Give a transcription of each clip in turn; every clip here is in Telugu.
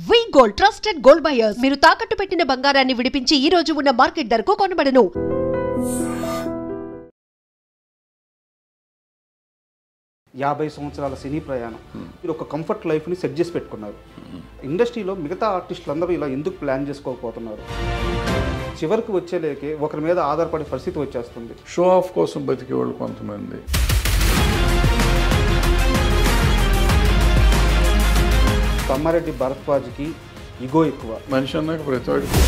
వి గోల్డ్ ట్రస్టెడ్ గోల్డ్ బయర్స్ మీరు తాకట్టు పెట్టిన బంగారాన్ని విడిపించి ఈ రోజు ఉన్న మార్కెట్ ధరకు కొనబడను. 50 సంవత్సరాల సినీ ప్రయాణం మీరు ఒక కంఫర్ట్ లైఫ్ని సెట్ చేసి పెట్టుకున్నారు. ఇండస్ట్రీలో మిగతా ఆర్టిస్టులు అందరూ ఇలా ఎందుకు ప్లాన్ చేసుకోకపోతున్నారు? చివరికి వచ్చేలేకే ఒకరి మీద ఆధారపడే పరిస్థితి వచ్చేస్తుంది. షో ఆఫ్ కోసం బతికే వాళ్ళు కొంతమంది. కమ్మారెడ్డి భరద్వాజ్కి ఇగో ఎక్కువ. మనిషి అన్నాక ప్రతివాడికి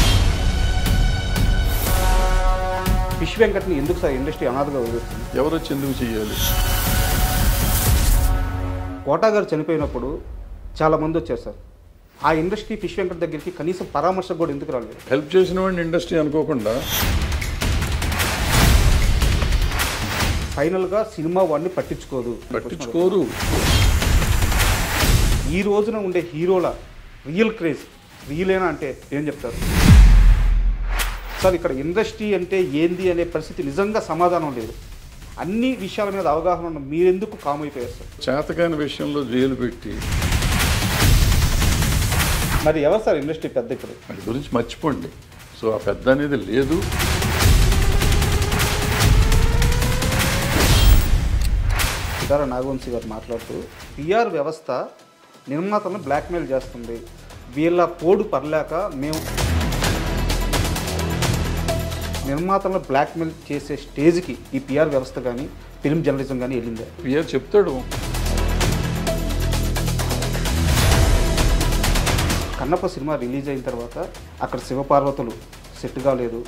ఫిష్ వెంకట్ని ఎందుకు సార్ ఇండస్ట్రీ అనాథగా వదిలేస్తుంది? ఎవరు వచ్చి ఎందుకు చేయాలి? కోటా గారు చనిపోయినప్పుడు చాలామంది వచ్చారు సార్. ఆ ఇండస్ట్రీ ఫిష్ వెంకట్ దగ్గరికి కనీసం పరామర్శకు కూడా ఎందుకు రాలేదు? హెల్ప్ చేసిన వాడిని ఇండస్ట్రీ అనుకోకుండా ఫైనల్గా సినిమా వాడిని పట్టించుకోరు. ఈ రోజున ఉండే హీరోల రియల్ క్రేజ్ రియలేనా అంటే ఏం చెప్తారు సార్? ఇక్కడ ఇండస్ట్రీ అంటే ఏంది అనే పరిస్థితి నిజంగా సమాధానం లేదు. అన్ని విషయాల మీద అవగాహన ఉన్న మీరెందుకు కామ్ అయిపోయారు సార్? చేతకాని విషయంలో జైలు పెట్టి మరి ఎవరు సార్ ఇండస్ట్రీ పెద్ద? ఇప్పుడు వాటి గురించి మర్చిపోండి. సో ఆ పెద్ద అనేది లేదు. సితారా నాగవంశీ గారు మాట్లాడుతూ పిఆర్ వ్యవస్థ నిర్మాతలను బ్లాక్మెయిల్ చేస్తుంది, వీళ్ళ పోడు పర్లేక మేము నిర్మాతలను బ్లాక్మెయిల్ చేసే స్టేజ్కి ఈ పిఆర్ వ్యవస్థ కానీ ఫిల్మ్ జర్నలిజం కానీ వెళ్ళిందే. పిఆర్ చెప్తాడు. కన్నప్ప సినిమా రిలీజ్ అయిన తర్వాత అక్కడ శివపార్వతులు సెట్ కాలేదు,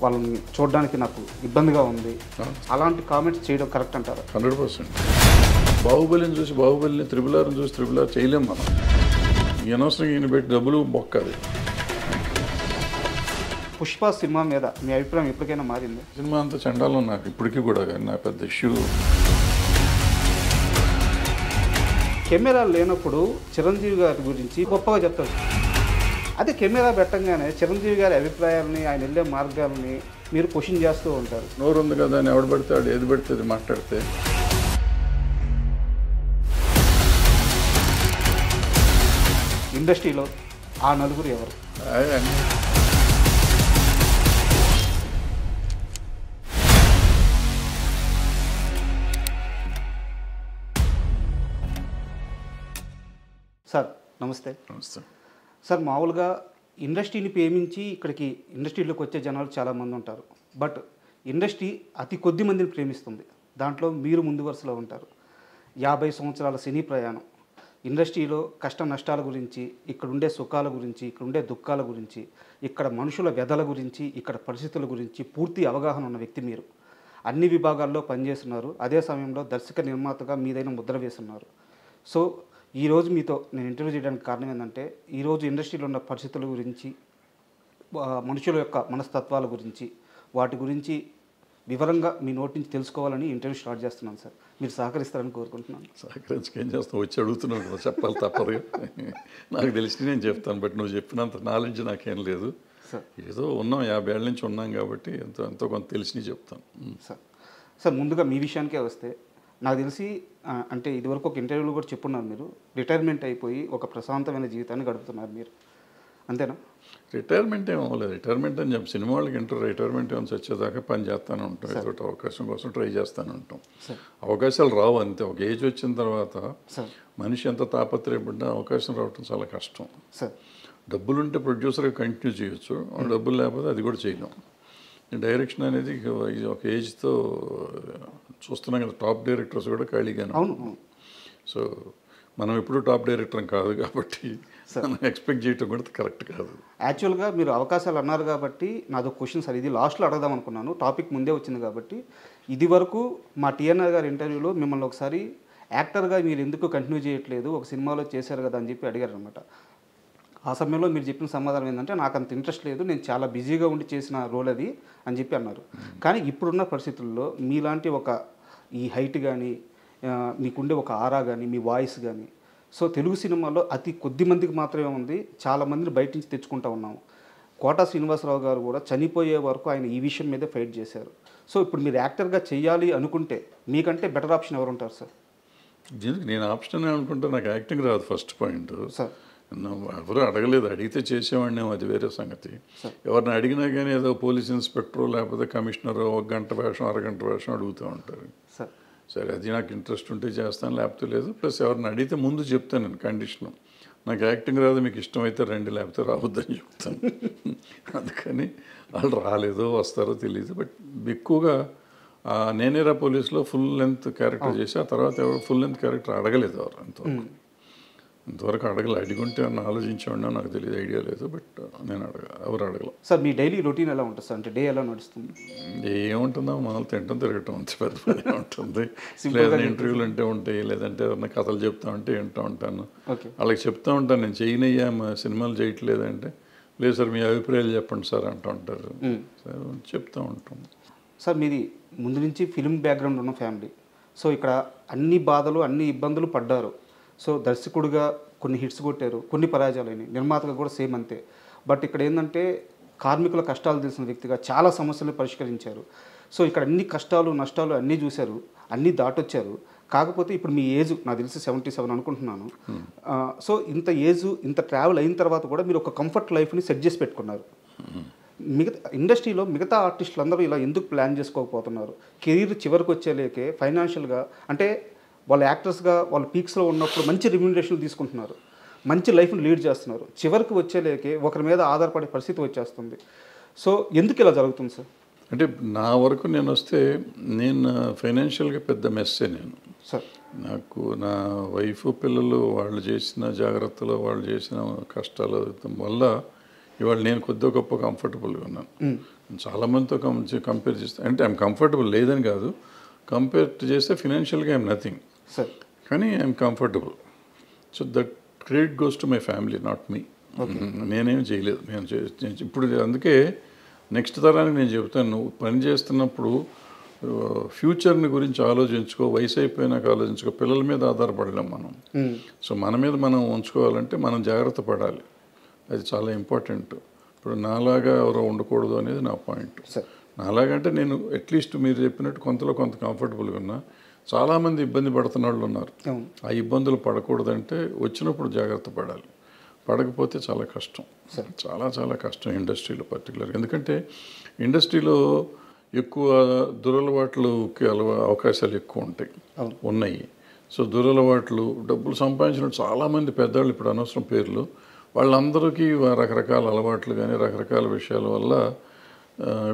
వాళ్ళని చూడడానికి నాకు ఇబ్బందిగా ఉంది, అలాంటి కామెంట్స్ చేయడం కరెక్ట్ అంటారా? 100%. బాహుబలిని చూసి బాహుబలిని, త్రిబులార్ని చూసి త్రిబులార్ చేయలేం మనం. ఈ అనవసరంగా ఈయన పెట్టి డబ్బులు బొక్కది. పుష్ప సినిమా మీద మీ అభిప్రాయం ఎప్పటికైనా మారింది? సినిమా అంతా చండాలం నాకు ఇప్పటికీ కూడా, కానీ నా పెద్ద ఇష్యూ. కెమెరా లేనప్పుడు చిరంజీవి గారి గురించి గొప్పగా చెప్తారు. అదే కెమెరా పెట్టంగానే చిరంజీవి గారి అభిప్రాయాలని, ఆయన వెళ్ళే మార్గాలని మీరు క్వశ్చన్ చేస్తూ ఉంటారు. నోరు ఉంది కదా అని ఎవడు పెడతాడు, ఏది పెడితే మాట్లాడితే. ఇండస్ట్రీలో ఆ నలుగురు ఎవరు? సార్ నమస్తే. నమస్తే సార్, మామూలుగా ఇండస్ట్రీని ప్రేమించి ఇక్కడికి ఇండస్ట్రీలోకి వచ్చే జనాలు చాలామంది ఉంటారు. బట్ ఇండస్ట్రీ అతి కొద్ది మందిని ప్రేమిస్తుంది, దాంట్లో మీరు ముందు వరుసలో ఉంటారు. 50 సంవత్సరాల సినీ ప్రయాణం, ఇండస్ట్రీలో కష్ట నష్టాల గురించి, ఇక్కడ ఉండే సుఖాల గురించి, ఇక్కడ ఉండే దుఃఖాల గురించి, ఇక్కడ మనుషుల వ్యధల గురించి, ఇక్కడ పరిస్థితుల గురించి పూర్తి అవగాహన ఉన్న వ్యక్తి మీరు. అన్ని విభాగాల్లో పనిచేస్తున్నారు, అదే సమయంలో దర్శక నిర్మాతగా మీదైన ముద్ర వేస్తున్నారు. సో ఈరోజు మీతో నేను ఇంటర్వ్యూ చేయడానికి కారణం ఏంటంటే, ఈరోజు ఇండస్ట్రీలో ఉన్న పరిస్థితుల గురించి, మనుషుల యొక్క మనస్తత్వాల గురించి, వాటి గురించి వివరంగా మీ నోటి నుంచి తెలుసుకోవాలని ఇంటర్వ్యూ స్టార్ట్ చేస్తున్నాను సార్. మీరు సహకరిస్తారని కోరుకుంటున్నాను. సహకరించుకు ఏం చేస్తాను, వచ్చి అడుగుతున్నావు కదా, చెప్పాలి తప్పదు. నాకు తెలిసి నేను చెప్తాను, బట్ నువ్వు చెప్పినంత నాలెడ్జ్ నాకేం లేదు సార్. ఏదో ఉన్నాం, 50 ఏళ్ళ నుంచి ఉన్నాం కాబట్టి ఎంతో కొంత తెలిసి చెప్తాను సార్. ముందుగా మీ విషయానికే వస్తే, నాకు తెలిసి అంటే ఇదివరకు ఒక ఇంటర్వ్యూలో కూడా చెప్పున్నారు, మీరు రిటైర్మెంట్ అయిపోయి ఒక ప్రశాంతమైన జీవితాన్ని గడుపుతున్నారు మీరు, అంతేనా? రిటైర్మెంట్ ఏం అవ్వలేదు. రిటైర్మెంట్ అని చెప్పి సినిమా వాళ్ళకి రిటైర్మెంట్ ఏమైనా వచ్చేదాకా పని చేస్తూనే ఉంటాం, ఏదో అవకాశం కోసం ట్రై చేస్తూనే ఉంటాం. అవకాశాలు రావు అంతే. ఒక ఏజ్ వచ్చిన తర్వాత మనిషి ఎంత తాపత్రయపడ్డా అవకాశం రావటం చాలా కష్టం. డబ్బులుంటే ప్రొడ్యూసర్గా కంటిన్యూ చేయొచ్చు, డబ్బులు లేకపోతే అది కూడా చేయలేం. డైరెక్షన్ అనేది ఒక ఏజ్తో చూస్తున్నాం కదా, టాప్ డైరెక్టర్స్ కూడా ఖాళీగానే. సో మనం ఎప్పుడు టాప్ డైరెక్టర్ కాదు కాబట్టి మనం ఎక్స్పెక్ట్ చేయటం కూడా కరెక్ట్ కాదు. యాక్చువల్గా మీరు అవకాశాలు అన్నారు కాబట్టి నాదో క్వశ్చన్ సార్, ఇది లాస్ట్లో అడగదాం అనుకున్నాను, టాపిక్ ముందే వచ్చింది కాబట్టి. ఇది వరకు మా టీఎన్ఆర్ గారి ఇంటర్వ్యూలో మిమ్మల్ని ఒకసారి యాక్టర్గా మీరు ఎందుకు కంటిన్యూ చేయట్లేదు, ఒక సినిమాలో చేశారు కదా అని చెప్పి అడిగారు అనమాట. ఆ సమయంలో మీరు చెప్పిన సమాధానం ఏంటంటే, నాకు అంత ఇంట్రెస్ట్ లేదు, నేను చాలా బిజీగా ఉండి చేసిన రోల్ అది అని చెప్పి అన్నారు. కానీ ఇప్పుడున్న పరిస్థితుల్లో మీలాంటి ఒక ఈ హైట్ కానీ, మీకుండే ఒక ఆరా కానీ, మీ వాయిస్ కానీ, సో తెలుగు సినిమాలో అతి కొద్ది మందికి మాత్రమే ఉంది, చాలామందిని బయట నుంచి తెచ్చుకుంటూ ఉన్నాము. కోటా శ్రీనివాసరావు గారు కూడా చనిపోయే వరకు ఆయన ఈ విషయం మీదే ఫైట్ చేశారు. సో ఇప్పుడు మీరు యాక్టర్గా చేయాలి అనుకుంటే మీకంటే బెటర్ ఆప్షన్ ఎవరు ఉంటారు సార్? దీనికి నేను ఆప్షన్ అనుకుంటే నాకు యాక్టింగ్ రాదు ఫస్ట్ పాయింట్. సార్ ఎవరు అడగలేదు, అడిగితే చేసేవాడిని, అది వేరే సంగతి. ఎవరిని అడిగినా కానీ ఏదో పోలీస్ ఇన్స్పెక్టరు లేకపోతే కమిషనరు 1 గంట వేషం 1/2 గంట వేషం అడుగుతూ ఉంటారు. సరే అది నాకు ఇంట్రెస్ట్ ఉంటే చేస్తాను, లేకపోతే లేదు. ప్లస్ ఎవరిని అడిగితే ముందు చెప్తాను నేను కండిషను, నాకు యాక్టింగ్ రాదు, మీకు ఇష్టమైతే రండి, లేకపోతే రావద్దని చెప్తాను. అందుకని వాళ్ళు రాలేదో వస్తారో తెలియదు. బట్ ఎక్కువగా నేనేరా పోలీసులో ఫుల్ లెంత్ క్యారెక్టర్ చేసి ఆ తర్వాత ఎవరు ఫుల్ లెంత్ క్యారెక్టర్ అడగలేదు ఎవరు ఇంతవరకు అడగలేదు. అడిగుంటే అన్న ఆలోచించేవాడినా నాకు తెలియదు, ఐడియా లేదు. బట్ నేను ఎవరు అడగల. సార్ మీ డైలీ రొటీన్ ఎలా ఉంటుంది సార్? అంటే డే ఎలా నడుస్తుంది? ఏముంటుందో మనల్ని తింటాం తిరగటం అంత పెద్ద పని ఉంటుంది. లేదంటే ఇంటర్వ్యూలు అంటే ఉంటాయి, లేదంటే ఏదన్నా కథలు చెప్తా ఉంటే వింటూ ఉంటాను. వాళ్ళకి చెప్తా ఉంటాను, నేను చేయనయ్యా సినిమాలు చేయట్లేదంటే, లేదు సార్ మీ అభిప్రాయాలు చెప్పండి సార్ అంటూ ఉంటారు. సార్ చెప్తూ ఉంటాం. సార్ మీది ముందు నుంచి ఫిలిం బ్యాక్గ్రౌండ్ ఉన్న ఫ్యామిలీ. సో ఇక్కడ అన్ని బాధలు అన్ని ఇబ్బందులు పడ్డారు. సో దర్శకుడిగా కొన్ని హిట్స్ కొట్టారు, కొన్ని పరాజయాలైనాయి. నిర్మాతగా కూడా సేమ్ అంతే. బట్ ఇక్కడ ఏంటంటే కార్మికుల కష్టాలు తెలిసిన వ్యక్తిగా చాలా సమస్యలను పరిష్కరించారు. సో ఇక్కడ అన్ని కష్టాలు నష్టాలు అన్నీ చూశారు, అన్నీ దాటొచ్చారు. కాకపోతే ఇప్పుడు మీ ఏజ్ నాకు తెలిసి 77 అనుకుంటున్నాను. సో ఇంత ఏజ్ ఇంత ట్రావెల్ అయిన తర్వాత కూడా మీరు ఒక కంఫర్ట్ లైఫ్ని సెట్ చేసి పెట్టుకున్నారు. మిగతా ఇండస్ట్రీలో మిగతా ఆర్టిస్టులు అందరూ ఇలా ఎందుకు ప్లాన్ చేసుకోకపోతున్నారు? కెరీర్ చివరికి వచ్చేలేకే ఫైనాన్షియల్గా అంటే వాళ్ళు యాక్టర్స్గా వాళ్ళు పీక్స్లో ఉన్నప్పుడు మంచి రెమ్యూనరేషన్ తీసుకుంటున్నారు, మంచి లైఫ్ని లీడ్ చేస్తున్నారు. చివరికి వచ్చేలేకే ఒకరి మీద ఆధారపడే పరిస్థితి వచ్చేస్తుంది. సో ఎందుకు ఇలా జరుగుతుంది సార్? అంటే నా వరకు నేను వస్తే నేను ఫైనాన్షియల్గా పెద్ద మెస్సే నేను. సార్ నాకు నా వైఫ్ పిల్లలు వాళ్ళు చేసిన జాగ్రత్తలు వాళ్ళు చేసిన కష్టాలు వల్ల ఇవాళ నేను కొద్దిగా గొప్ప కంఫర్టబుల్గా ఉన్నాను. చాలామందితో కంపేర్ చేస్తే అంటే ఐఎమ్ కంఫర్టబుల్ లేదని కాదు, కంపేర్ చేస్తే ఫినాన్షియల్గా ఐఎమ్ నథింగ్ సార్, కానీ I'm comfortable. So that credit goes to my family, not me. నేనేం చేయలేదు. నేను ఇప్పుడు అందుకే నెక్స్ట్ తరానికి నేను చెబుతాను, నువ్వు పని చేస్తున్నప్పుడు ఫ్యూచర్ని గురించి ఆలోచించుకో, వయసు అయిపోయినాక ఆలోచించుకో. పిల్లల మీద ఆధారపడలేం మనం. సో మన మీద మనం ఉంచుకోవాలంటే మనం జాగ్రత్త పడాలి, అది చాలా ఇంపార్టెంట్. ఇప్పుడు నాలాగా ఎవరో ఉండకూడదు అనేది నా పాయింట్. నాలాగంటే నేను అట్లీస్ట్ మీరు చెప్పినట్టు కొంతలో కొంత కంఫర్టబుల్గా ఉన్నా. చాలామంది ఇబ్బంది పడుతున్న వాళ్ళు ఉన్నారు. ఆ ఇబ్బందులు పడకూడదంటే వచ్చినప్పుడు జాగ్రత్త పడాలి, పడకపోతే చాలా కష్టం, చాలా చాలా కష్టం ఇండస్ట్రీలో పర్టికులర్గా. ఎందుకంటే ఇండస్ట్రీలో ఎక్కువ దురలవాట్లుకి అవకాశాలు ఎక్కువ ఉన్నాయి. సో దురలవాట్లు డబ్బులు సంపాదించిన చాలామంది పెద్దవాళ్ళు, ఇప్పుడు అనవసరం పేర్లు, వాళ్ళందరికీ రకరకాల అలవాట్లు కానీ రకరకాల విషయాల వల్ల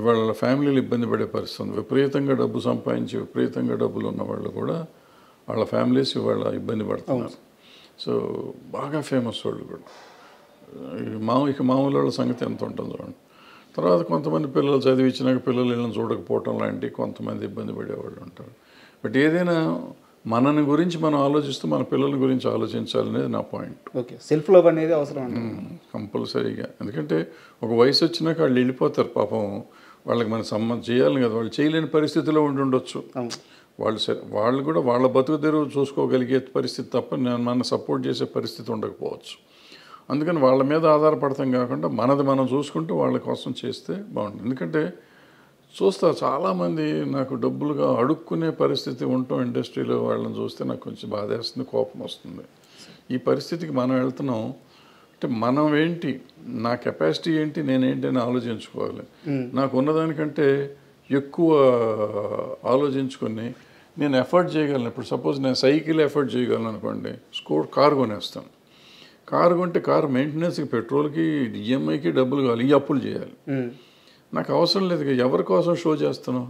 వాళ్ళ ఫ్యామిలీలు ఇబ్బంది పడే పరిస్థితి. విపరీతంగా డబ్బు సంపాదించి విపరీతంగా డబ్బులు ఉన్న వాళ్ళు కూడా వాళ్ళ ఫ్యామిలీస్ ఇవాళ ఇబ్బంది పడుతున్నారు. సో బాగా ఫేమస్ వాళ్ళు కూడా మామూలు వాళ్ళ సంగతి ఎంత ఉంటుందో చూడండి. తర్వాత కొంతమంది పిల్లలు చదివించినాక పిల్లలు వీళ్ళని చూడకపోవటం లాంటి కొంతమంది ఇబ్బంది పడేవాళ్ళు ఉంటారు. బట్ ఏదైనా మనని గురించి మనం ఆలోచిస్తూ మన పిల్లల గురించి ఆలోచించాలనేది నా పాయింట్. ఓకే, సెల్ఫ్ లవ్ అనేది అవసరం కంపల్సరీగా. ఎందుకంటే ఒక వయసు వచ్చినాక వాళ్ళు వెళ్ళిపోతారు పాపం, వాళ్ళకి మన సంబంధం చేయాలి కదా, వాళ్ళు చేయలేని పరిస్థితిలో ఉండొచ్చు. వాళ్ళు కూడా వాళ్ళ బతుకు తెరువు చూసుకోగలిగే పరిస్థితి తప్ప మన సపోర్ట్ చేసే పరిస్థితి ఉండకపోవచ్చు. అందుకని వాళ్ళ మీద ఆధారపడతాం కాకుండా మనది మనం చూసుకుంటూ వాళ్ళ కోసం చేస్తే బాగుంటుంది. ఎందుకంటే చూస్తా చాలామంది నాకు డబ్బులుగా అడుక్కునే పరిస్థితి ఉండటం ఇండస్ట్రీలో వాళ్ళని చూస్తే నాకు కొంచెం బాధేస్తుంది, కోపం వస్తుంది. ఈ పరిస్థితికి మనం వెళ్తున్నాం అంటే మనం ఏంటి, నా కెపాసిటీ ఏంటి, నేనేంటి అని ఆలోచించుకోవాలి. నాకు ఉన్నదానికంటే ఎక్కువ ఆలోచించుకొని నేను ఎఫర్ట్ చేయగలను. ఇప్పుడు సపోజ్ నేను సైకిల్ ఎఫర్ట్ చేయగలను అనుకోండి, కారు కొనేస్తాను. కారు కొంటే కారు మెయింటెనెన్స్కి, పెట్రోల్కి, ఈఎంఐకి డబ్బులు కావాలి, ఈ అప్పులు చేయాలి. నాకు అవసరం లేదు. ఎవరి కోసం షో చేస్తున్నావు?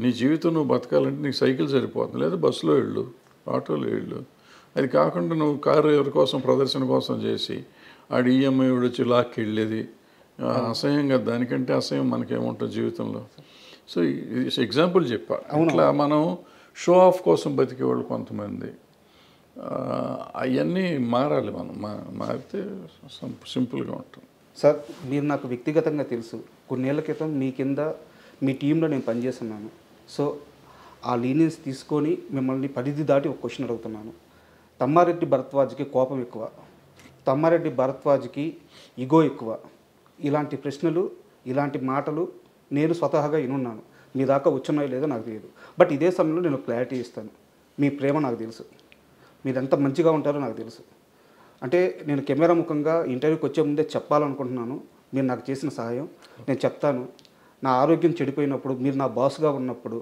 నీ జీవితం నువ్వు బతకాలంటే నీకు సైకిల్ సరిపోతుంది, లేదా బస్సులో వెళ్ళు, ఆటోలో వెళ్ళు. అది కాకుండా నువ్వు కారు ఎవరి కోసం ప్రదర్శన కోసం చేసి ఆడు ఈఎంఐ వచ్చి లాక్కి వెళ్ళేది అసహ్యంగా. దానికంటే అసహ్యం మనకేముంటుంది జీవితంలో. సో ఎగ్జాంపుల్ చెప్పా. అట్లా మనం షో ఆఫ్ కోసం బతికేవాళ్ళు కొంతమంది, అవన్నీ మారాలి. మనం మారితే సింపుల్గా ఉంటుంది. సార్ మీరు నాకు వ్యక్తిగతంగా తెలుసు. కొన్నేళ్ల క్రితం మీ కింద మీ టీంలో నేను పనిచేస్తున్నాను. సో ఆ లీనియన్స్ తీసుకొని మిమ్మల్ని పరిధి దాటి ఒక క్వశ్చన్ అడుగుతున్నాను. తమ్మారెడ్డి భరద్వాజ్కి కోపం ఎక్కువ, తమ్మారెడ్డి భరద్వాజ్కి ఇగో ఎక్కువ. ఇలాంటి ప్రశ్నలు, ఇలాంటి మాటలు నేను స్వతహాగా వినున్నాను. మీ దాకా వచ్చున్నాయో లేదో నాకు తెలియదు. బట్ ఇదే సమయంలో నేను క్లారిటీ ఇస్తాను. మీ ప్రేమ నాకు తెలుసు, మీరు ఎంత మంచిగా ఉంటారో నాకు తెలుసు. అంటే నేను కెమెరా ముఖంగా ఇంటర్వ్యూకి వచ్చే ముందే చెప్పాలనుకుంటున్నాను, మీరు నాకు చేసిన సహాయం నేను చెప్తాను. నా ఆరోగ్యం చెడిపోయినప్పుడు, మీరు నా బాస్గా ఉన్నప్పుడు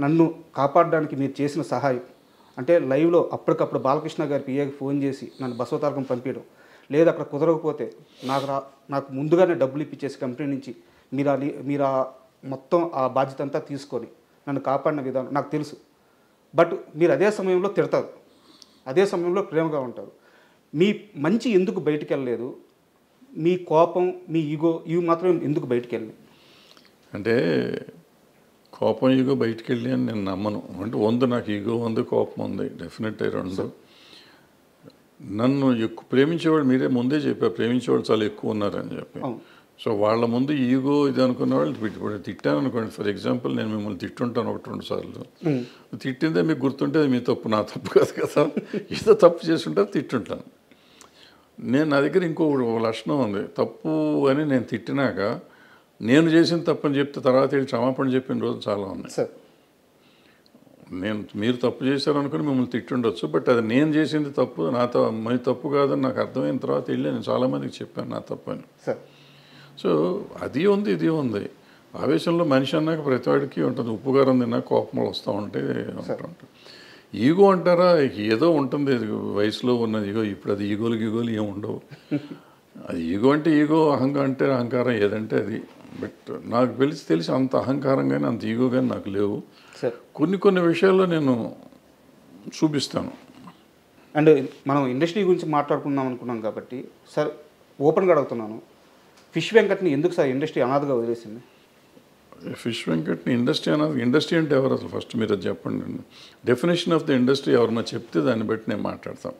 నన్ను కాపాడడానికి మీరు చేసిన సహాయం, అంటే లైవ్లో అప్పటికప్పుడు బాలకృష్ణ గారి పిఏకి ఫోన్ చేసి నన్ను బసవతారకం పంపించడం, లేదా అక్కడ కుదరకపోతే నాకు ముందుగానే డబ్బులు ఇప్పించేసి కంపెనీ నుంచి మీరు మొత్తం ఆ బాధ్యత అంతా తీసుకొని నన్ను కాపాడిన విధానం నాకు తెలుసు. బట్ మీరు అదే సమయంలో తిడతారు, అదే సమయంలో ప్రేమగా ఉంటారు. మీ మంచి ఎందుకు బయటికి వెళ్ళలేదు? మీ కోపం, మీ ఈగో ఇవి మాత్రం ఎందుకు బయటికి వెళ్ళి? అంటే కోపం ఈగో బయటికి వెళ్ళి అని నేను నమ్మను. అంటే ఉంది, నాకు ఈగో ఉంది, కోపం ఉంది, డెఫినెట్ రెండు. నన్ను ఎక్కువ ప్రేమించేవాళ్ళు, మీరే ముందే చెప్పారు ప్రేమించేవాళ్ళు చాలా ఎక్కువ ఉన్నారని చెప్పి. సో వాళ్ళ ముందు ఈగో ఇది అనుకున్న వాళ్ళు ఇప్పుడు తిట్టాను అనుకోండి, ఫర్ ఎగ్జాంపుల్ నేను మిమ్మల్ని తిట్టుంటాను 1-2 సార్లు, తిట్టిందే మీకు గుర్తుంటే అది మీ తప్పు, నా తప్పు కాదు కదా. ఏదో తప్పు చేస్తుంటారు, తిట్టుంటాను. నా దగ్గర ఇంకో లక్షణం ఉంది, తప్పు అని నేను తిట్టినాక నేను చేసిన తప్పని చెప్తే తర్వాత వెళ్ళి క్షమాపణ చెప్పిన రోజు చాలా ఉన్నాయి. మీరు తప్పు చేశారనుకుని మిమ్మల్ని తిట్టుండొచ్చు, బట్ అది నేను చేసింది తప్పు, మీ తప్పు కాదని నాకు అర్థమైన తర్వాత వెళ్ళి నేను చాలామందికి చెప్పాను నా తప్పు అని. సో అది ఉంది, ఇది ఉంది. ఆవేశంలో మనిషి అన్నాక ప్రతివాడికి ఉంటుంది, ఉప్పుగారం తిన్నాక కోపంలో వస్తూ ఉంటాయి. ఈగో అంటారా, ఏదో ఉంటుంది వయసులో ఉన్నది ఈగో. ఇప్పుడు అది ఈగోలు ఏమి ఉండవు. అది ఈగో అంటే ఈగో, అహంకారం అంటే అహంకారం, ఏదంటే అది. బట్ నాకు తెలిసి అంత అహంకారం కానీ అంత ఈగో కానీ నాకు లేవు. కొన్ని విషయాల్లో నేను చూపిస్తాను. అండ్ మనం ఇండస్ట్రీ గురించి మాట్లాడుకుందాం అనుకున్నాం కాబట్టి సార్ ఓపెన్గా అడుగుతున్నాను, ఫిష్ వెంకట్ని ఎందుకు సార్ ఇండస్ట్రీ అనాథగా వదిలేసింది? ఫిష్ వెంకట్ని ఇండస్ట్రీ అంటే ఎవరు అసలు? ఫస్ట్ మీరు అది చెప్పండి. డెఫినేషన్ ఆఫ్ ద ఇండస్ట్రీ ఎవరన్నా చెప్తే దాన్ని బట్టి నేను మాట్లాడతాను.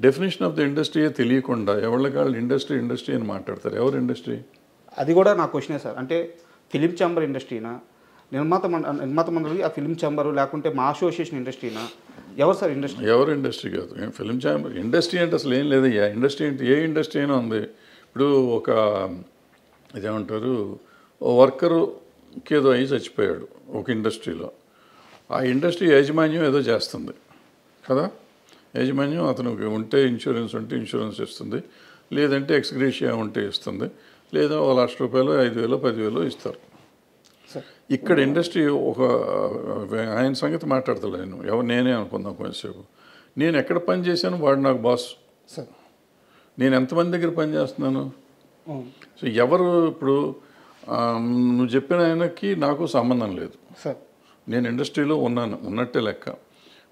డెఫినేషన్ ఆఫ్ ద ఇండస్ట్రీయే తెలియకుండా ఎవరికాళ్ళు ఇండస్ట్రీ అని మాట్లాడతారు. ఎవరు ఇండస్ట్రీ? అది కూడా నా క్వశ్చనే సార్. అంటే ఫిలిం ఛాంబర్ ఇండస్ట్రీనా, నిర్మాత మండలి ఆ ఫిలిం ఛాంబరు, లేకుంటే మా అసోసియేషన్ ఇండస్ట్రీనా? ఎవరు సార్ ఇండస్ట్రీ? ఎవరు ఇండస్ట్రీ కాదు, ఫిలిం ఛాంబర్. ఇండస్ట్రీ అంటే అసలు ఏం లేదయ్యా. ఇండస్ట్రీ అంటే ఏ ఇండస్ట్రీ అయినా ఉంది. ఇప్పుడు ఒక ఇదేమంటారు, ఓ వర్కరుకి ఏదో అయ్యి చచ్చిపోయాడు ఒక ఇండస్ట్రీలో, ఆ ఇండస్ట్రీ యాజమాన్యం ఏదో చేస్తుంది కదా. యాజమాన్యం అతనికి ఉంటే ఇన్సూరెన్స్ ఉంటే ఇన్సూరెన్స్ ఇస్తుంది, లేదంటే ఎక్స్గ్రేషియా ఉంటే ఇస్తుంది, లేదా ₹1,00,000 5,000 10,000 ఇస్తారు. ఇక్కడ ఇండస్ట్రీ ఒక ఆయన సంగతి మాట్లాడతలేను, నేనే అనుకుందాం కొంచెంసేపు. నేను ఎక్కడ పని చేశాను, వాడు నాకు బాస్. నేను ఎంతమంది దగ్గర పని చేస్తున్నాను. సో ఎవరు ఇప్పుడు నువ్వు చెప్పిన ఆయనకి నాకు సంబంధం లేదు. నేను ఇండస్ట్రీలో ఉన్నట్టే లెక్క.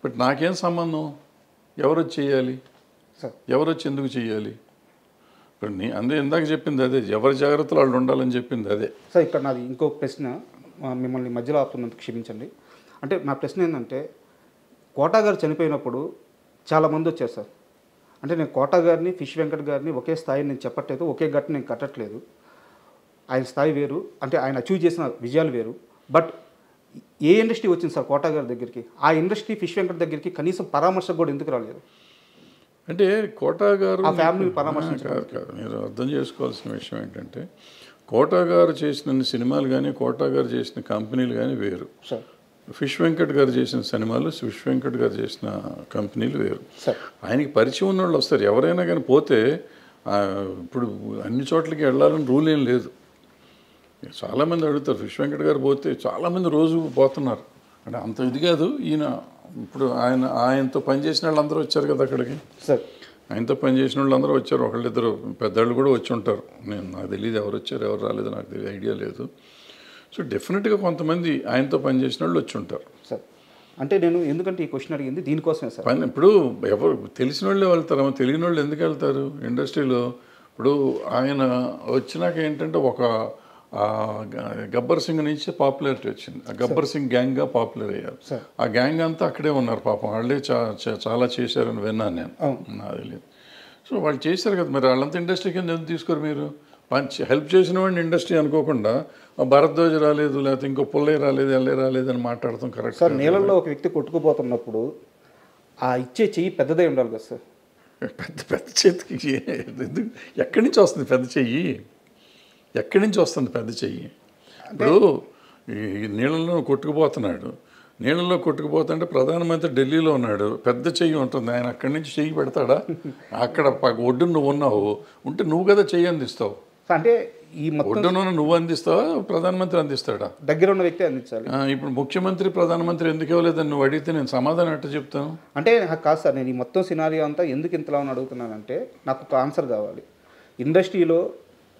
బట్ నాకేం సంబంధం? ఎవరు వచ్చి చేయాలి, ఎవరు వచ్చి ఎందుకు చేయాలి? ఇప్పుడు అందుకే ఇందాక చెప్పింది అదే, ఎవరి జాగ్రత్తలు వాళ్ళు ఉండాలని చెప్పింది అదే. సార్ ఇక్కడ నాది ఇంకో ప్రశ్న, మిమ్మల్ని మధ్యలో ఆపుతున్నందుకు క్షమించండి. అంటే నా ప్రశ్న ఏంటంటే, కోటా గారు చనిపోయినప్పుడు చాలామంది వచ్చారు సార్. అంటే నేను కోటా గారిని, ఫిష్ వెంకట్ గారిని ఒకే స్థాయిని నేను చెప్పట్లేదు, ఒకే గట్టు నేను కట్టట్లేదు. ఆయన స్థాయి వేరు, అంటే ఆయన అచీవ్ చేసిన విజయాలు వేరు. బట్ ఏ ఇండస్ట్రీ వచ్చింది సార్ కోటా గారి దగ్గరికి? ఆ ఇండస్ట్రీ ఫిష్ వెంకట్ దగ్గరికి కనీసం పరామర్శకు కూడా ఎందుకు రాలేదు? అంటే కోటా గారు ఆ ఫ్యామిలీ పరామర్శించారు కాదు. మీరు అర్థం చేసుకోవాల్సిన విషయం ఏంటంటే, కోటా గారు చేసిన సినిమాలు కానీ, కోటా గారు చేసిన కంపెనీలు కానీ వేరు. ఫిష్ వెంకట్ గారు చేసిన సినిమాలు, ఫిష్ వెంకట్ గారు చేసిన కంపెనీలు వేరు. ఆయనకి పరిచయం ఉన్న వాళ్ళు వస్తారు. ఎవరైనా కానీ పోతే ఇప్పుడు అన్ని చోట్లకి వెళ్ళాలని రూల్ ఏం లేదు. చాలామంది అడుగుతారు, ఫిష్ వెంకట్ గారు పోతే చాలామంది రోజు పోతున్నారు. అంటే అంత ఇది కాదు. ఈయన ఇప్పుడు ఆయనతో పనిచేసిన వాళ్ళందరూ వచ్చారు కదా అక్కడికి. ఆయనతో పనిచేసిన వాళ్ళందరూ వచ్చారు, ఒకళ్ళిద్దరు పెద్దవాళ్ళు కూడా వచ్చి ఉంటారు. నాకు తెలియదు ఎవరు వచ్చారు ఎవరు రాలేదు, నాకు తెలియదు, ఐడియా లేదు. సో డెఫినెట్గా కొంతమంది ఆయనతో పనిచేసిన వాళ్ళు వచ్చి ఉంటారు. అంటే నేను ఎందుకంటే ఈ క్వశ్చన్ అడిగింది దీనికోసమే సార్. ఇప్పుడు ఎవరు తెలిసిన వాళ్ళే వెళ్తారు, తెలియని వాళ్ళు ఎందుకు వెళ్తారు ఇండస్ట్రీలో? ఇప్పుడు ఆయన వచ్చినాక ఏంటంటే ఒక గబ్బర్ సింగ్ నుంచి పాపులారిటీ వచ్చింది. ఆ గబ్బర్ సింగ్ గ్యాంగ్గా పాపులర్ అయ్యారు. ఆ గ్యాంగ్ అంతా అక్కడే ఉన్నారు పాపం. వాళ్ళే చాలా చేశారని విన్నాను నేను, నాకు తెలియదు. సో వాళ్ళు చేశారు కదా, మరి వాళ్ళంతా ఇండస్ట్రీ కింద ఎందుకు తీసుకోరు మీరు? హెల్ప్ చేసిన వాడిని ఇండస్ట్రీ అనుకోకుండా భరద్వాజ్ రాలేదు, లేకపోతే ఇంకో పుల్లయ్య రాలేదు, ఎల్లే రాలేదు అని మాట్లాడతాం కరెక్ట్ సార్. నీళ్ళల్లో ఒక వ్యక్తి కొట్టుకుపోతున్నప్పుడు ఆ ఇచ్చే చెయ్యి పెద్దదే ఉండాలి కదా సార్. పెద్ద చేతికి ఎక్కడి నుంచి వస్తుంది పెద్ద చెయ్యి? ఎక్కడి నుంచి వస్తుంది పెద్ద చెయ్యి? ఇప్పుడు ఈ నీళ్ళలో కొట్టుకుపోతున్నాడు, నీళ్ళలో కొట్టుకుపోతుంటే ప్రధానమంత్రి ఢిల్లీలో ఉన్నాడు, పెద్ద చెయ్యి ఉంటుంది, ఆయన అక్కడి నుంచి చెయ్యి పెడతాడా? అక్కడ ఒడ్డున నువ్వు ఉన్నావు, ఉంటే నువ్వు కదా చెయ్యి అందిస్తావు. అంటే ఈ మొత్తం ఒడ్డున నువ్వు అందిస్తావా, ప్రధానమంత్రి అందిస్తాడా? దగ్గర ఉన్న వ్యక్తి అందించాలి. ఇప్పుడు ముఖ్యమంత్రి ప్రధానమంత్రి ఎందుకు ఇవ్వలేదని నువ్వు అడిగితే నేను సమాధానం ఎట్లా చెప్తాను? అంటే కాదు సార్, నేను ఈ మొత్తం సినారియో అంతా ఎందుకు ఇంతలా అని అడుగుతున్నానంటే నాకు ఒక ఆన్సర్ కావాలి. ఇండస్ట్రీలో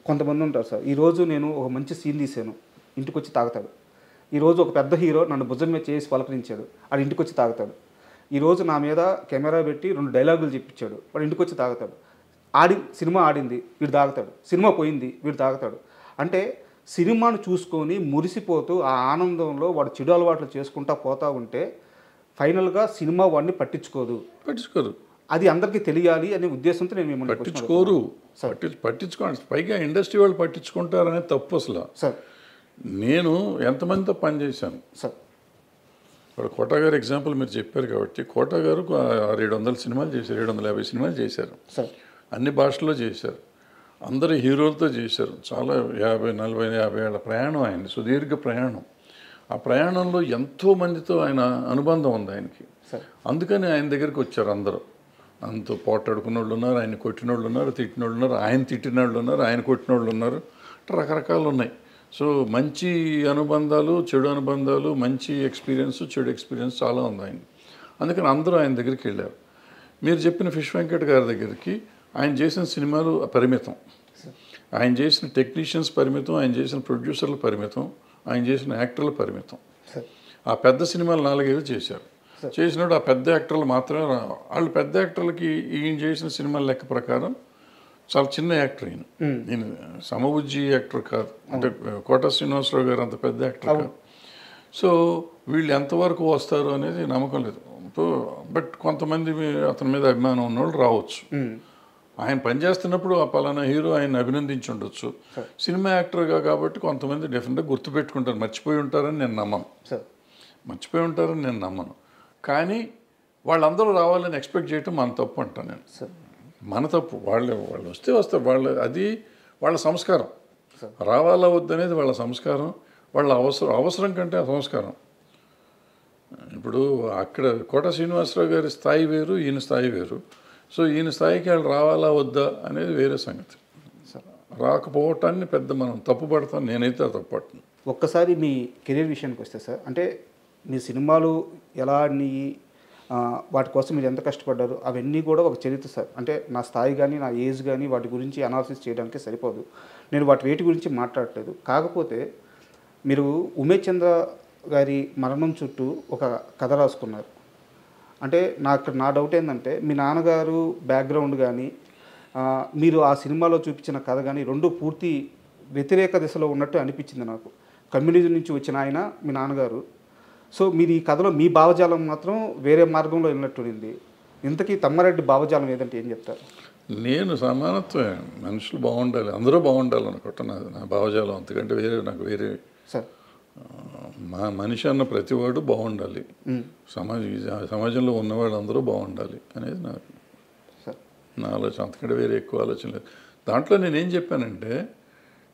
కొంతమంది ఉంటారు సార్, ఈరోజు నేను ఒక మంచి సీన్ తీసాను, ఇంటికి వచ్చి తాగుతాడు. ఈరోజు ఒక పెద్ద హీరో నన్ను భుజం మీద చేసి పలకరించాడు, వాడు ఇంటికి వచ్చి తాగుతాడు. ఈరోజు నా మీద కెమెరా పెట్టి 2 డైలాగులు చెప్పించాడు, వాడు ఇంటికి వచ్చి తాగుతాడు. సినిమా ఆడింది, వీడు తాగుతాడు. సినిమా పోయింది, వీడు తాగుతాడు. అంటే సినిమాను చూసుకొని మురిసిపోతూ ఆ ఆనందంలో వాడు చెడు అలవాట్లు చేసుకుంటా పోతూ ఉంటే ఫైనల్గా సినిమా వాడిని పట్టించుకోరు. అది అందరికీ తెలియాలి అనే ఉద్దేశంతో నేను మిమ్మల్ని పట్టించుకోరు. పట్టించుకోండి, పైగా ఇండస్ట్రీ వాళ్ళు పట్టించుకుంటారనే తప్పు అసలు. సార్ నేను ఎంతమందితో పనిచేశాను సార్. ఇప్పుడు కోటా గారు ఎగ్జాంపుల్ మీరు చెప్పారు కాబట్టి, కోటా గారు 700 సినిమాలు చేశారు, 750 సినిమాలు చేశారు, సార్ అన్ని భాషల్లో చేశారు, అందరు హీరోలతో చేశారు. చాలా 50, 40, 50 ఏళ్ళ ప్రయాణం ఆయన, సుదీర్ఘ ప్రయాణం. ఆ ప్రయాణంలో ఎంతోమందితో ఆయన అనుబంధం ఉంది ఆయనకి. అందుకని ఆయన దగ్గరికి వచ్చారు అందరూ. అంత పోటాడుకున్న వాళ్ళు ఉన్నారు, ఆయన కొట్టిన వాళ్ళు ఉన్నారు, తిట్టిన వాళ్ళు ఉన్నారు, ఆయన తిట్టిన వాళ్ళు ఉన్నారు, ఆయన కొట్టిన వాళ్ళు ఉన్నారు, రకరకాలు ఉన్నాయి. సో మంచి అనుబంధాలు, చెడు అనుబంధాలు, మంచి ఎక్స్పీరియన్స్, చెడు ఎక్స్పీరియన్స్ చాలా ఉంది ఆయన. అందుకని అందరూ ఆయన దగ్గరికి వెళ్ళారు. మీరు చెప్పిన ఫిష్ వెంకట్ గారి దగ్గరికి ఆయన చేసిన సినిమాలు పరిమితం, ఆయన చేసిన టెక్నీషియన్స్ పరిమితం, ఆయన చేసిన ప్రొడ్యూసర్లు పరిమితం, ఆయన చేసిన యాక్టర్లు పరిమితం. ఆ పెద్ద సినిమాలు 4-5 చేశారు. చేసినప్పుడు ఆ పెద్ద యాక్టర్లు మాత్రమే వాళ్ళు పెద్ద యాక్టర్లకి ఈయన చేసిన సినిమాల లెక్క ప్రకారం చాలా చిన్న యాక్టర్ ఈయన. ఈయన సమబుజ్జి యాక్టర్ కాదు, అంటే కోట శ్రీనివాసరావు గారు అంత పెద్ద యాక్టర్ కాదు. సో వీళ్ళు ఎంతవరకు వస్తారు అనేది నమ్మకం లేదు. బట్ కొంతమంది అతని మీద అభిమానం ఉన్నవాళ్ళు రావచ్చు. ఆయన పనిచేస్తున్నప్పుడు ఆ పలానా హీరో ఆయన అభినందించి ఉండొచ్చు. సినిమా యాక్టర్గా కాబట్టి కొంతమంది డెఫినెట్గా గుర్తుపెట్టుకుంటారు. మర్చిపోయి ఉంటారని నేను నమ్మను. కానీ వాళ్ళందరూ రావాలని ఎక్స్పెక్ట్ చేయటం మన తప్పు అంటాను నేను. మన తప్పు. వాళ్ళు వస్తారు, అది వాళ్ళ సంస్కారం. రావాలా వద్దనేది వాళ్ళ సంస్కారం, వాళ్ళ అవసరం కంటే సంస్కారం. ఇప్పుడు అక్కడ కోట శ్రీనివాసరావు గారి స్థాయి వేరు, ఈయన స్థాయి వేరు. సో ఈయన స్థాయికి వాళ్ళు రావాలా వద్దా అనేది వేరే సంగతి. రాకపోవటాన్ని పెద్ద మనం తప్పు పడతాం, నేనైతే తప్పు పడతాను. ఒక్కసారి మీ కెరీర్ విషయానికి వస్తే సార్, అంటే మీ సినిమాలు ఎలా ఆడినాయి, వాటి కోసం మీరు ఎంత కష్టపడ్డారు, అవన్నీ కూడా ఒక చరిత్ర సార్. అంటే నా స్థాయి కానీ నా ఏజ్ కానీ వాటి గురించి అనాలిసిస్ చేయడానికి సరిపోదు. నేను వేటి గురించి మాట్లాడట్లేదు. కాకపోతే మీరు ఉమేష్ చంద్ర గారి మరణం చుట్టూ ఒక కథ రాసుకున్నారు. అంటే నా డౌట్ ఏంటంటే మీ నాన్నగారు బ్యాక్గ్రౌండ్ కానీ మీరు ఆ సినిమాలో చూపించిన కథ కానీ రెండు పూర్తి వ్యతిరేక దిశలో ఉన్నట్టు అనిపించింది నాకు. కమ్యూనిజం నుంచి వచ్చిన ఆయన మీ నాన్నగారు. సో మీరు ఈ కథలో మీ భావజాలం మాత్రం వేరే మార్గంలో వెళ్ళినట్టుంది. ఇంతకీ తమ్మారెడ్డి భావజాలం ఏదంటే ఏం చెప్తారు? నేను సమానత్వమే, మనుషులు బాగుండాలి, అందరూ బాగుండాలి అనుకుంటున్నాను నా భావజాలం. అంతకంటే నాకు వేరే సార్ మనిషి అన్న ప్రతివాడు బాగుండాలి, సమాజంలో ఉన్నవాళ్ళు అందరూ బాగుండాలి అనేది నా ఆలోచన. అంతకంటే వేరే ఎక్కువ ఆలోచన లేదు. దాంట్లో నేనేం చెప్పానంటే,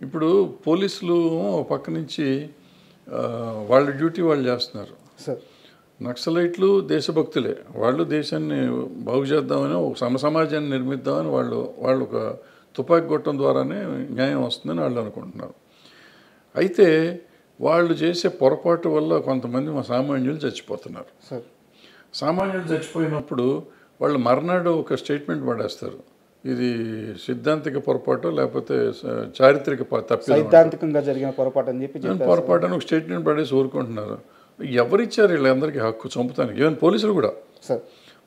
ఇప్పుడు పోలీసులు ఒక పక్క నుంచి వాళ్ళ డ్యూటీ వాళ్ళు చేస్తున్నారు. నక్సలైట్లు దేశభక్తులే, వాళ్ళు దేశాన్ని బాగు చేద్దామని, ఒక సమాజాన్ని నిర్మిద్దామని వాళ్ళు ఒక తుపాకీ గొట్టం ద్వారానే న్యాయం వస్తుందని వాళ్ళు అనుకుంటున్నారు. అయితే వాళ్ళు చేసే పొరపాటు వల్ల కొంతమంది మా సామాన్యులు చచ్చిపోతున్నారు. సామాన్యులు చచ్చిపోయినప్పుడు వాళ్ళు మర్నాడు ఒక స్టేట్మెంట్ పడేస్తారు, ఇది సిద్ధాంతిక పొరపాటు లేకపోతే చారిత్రక సైద్ధాంతికంగా జరిగిన పొరపాటు అని చెప్పి పొరపాటు అని ఒక స్టేట్మెంట్ పడేసి ఊరుకుంటున్నారు. ఎవరిచ్చారు వీళ్ళందరికీ హక్కు చంపుతానికి? ఈవెన్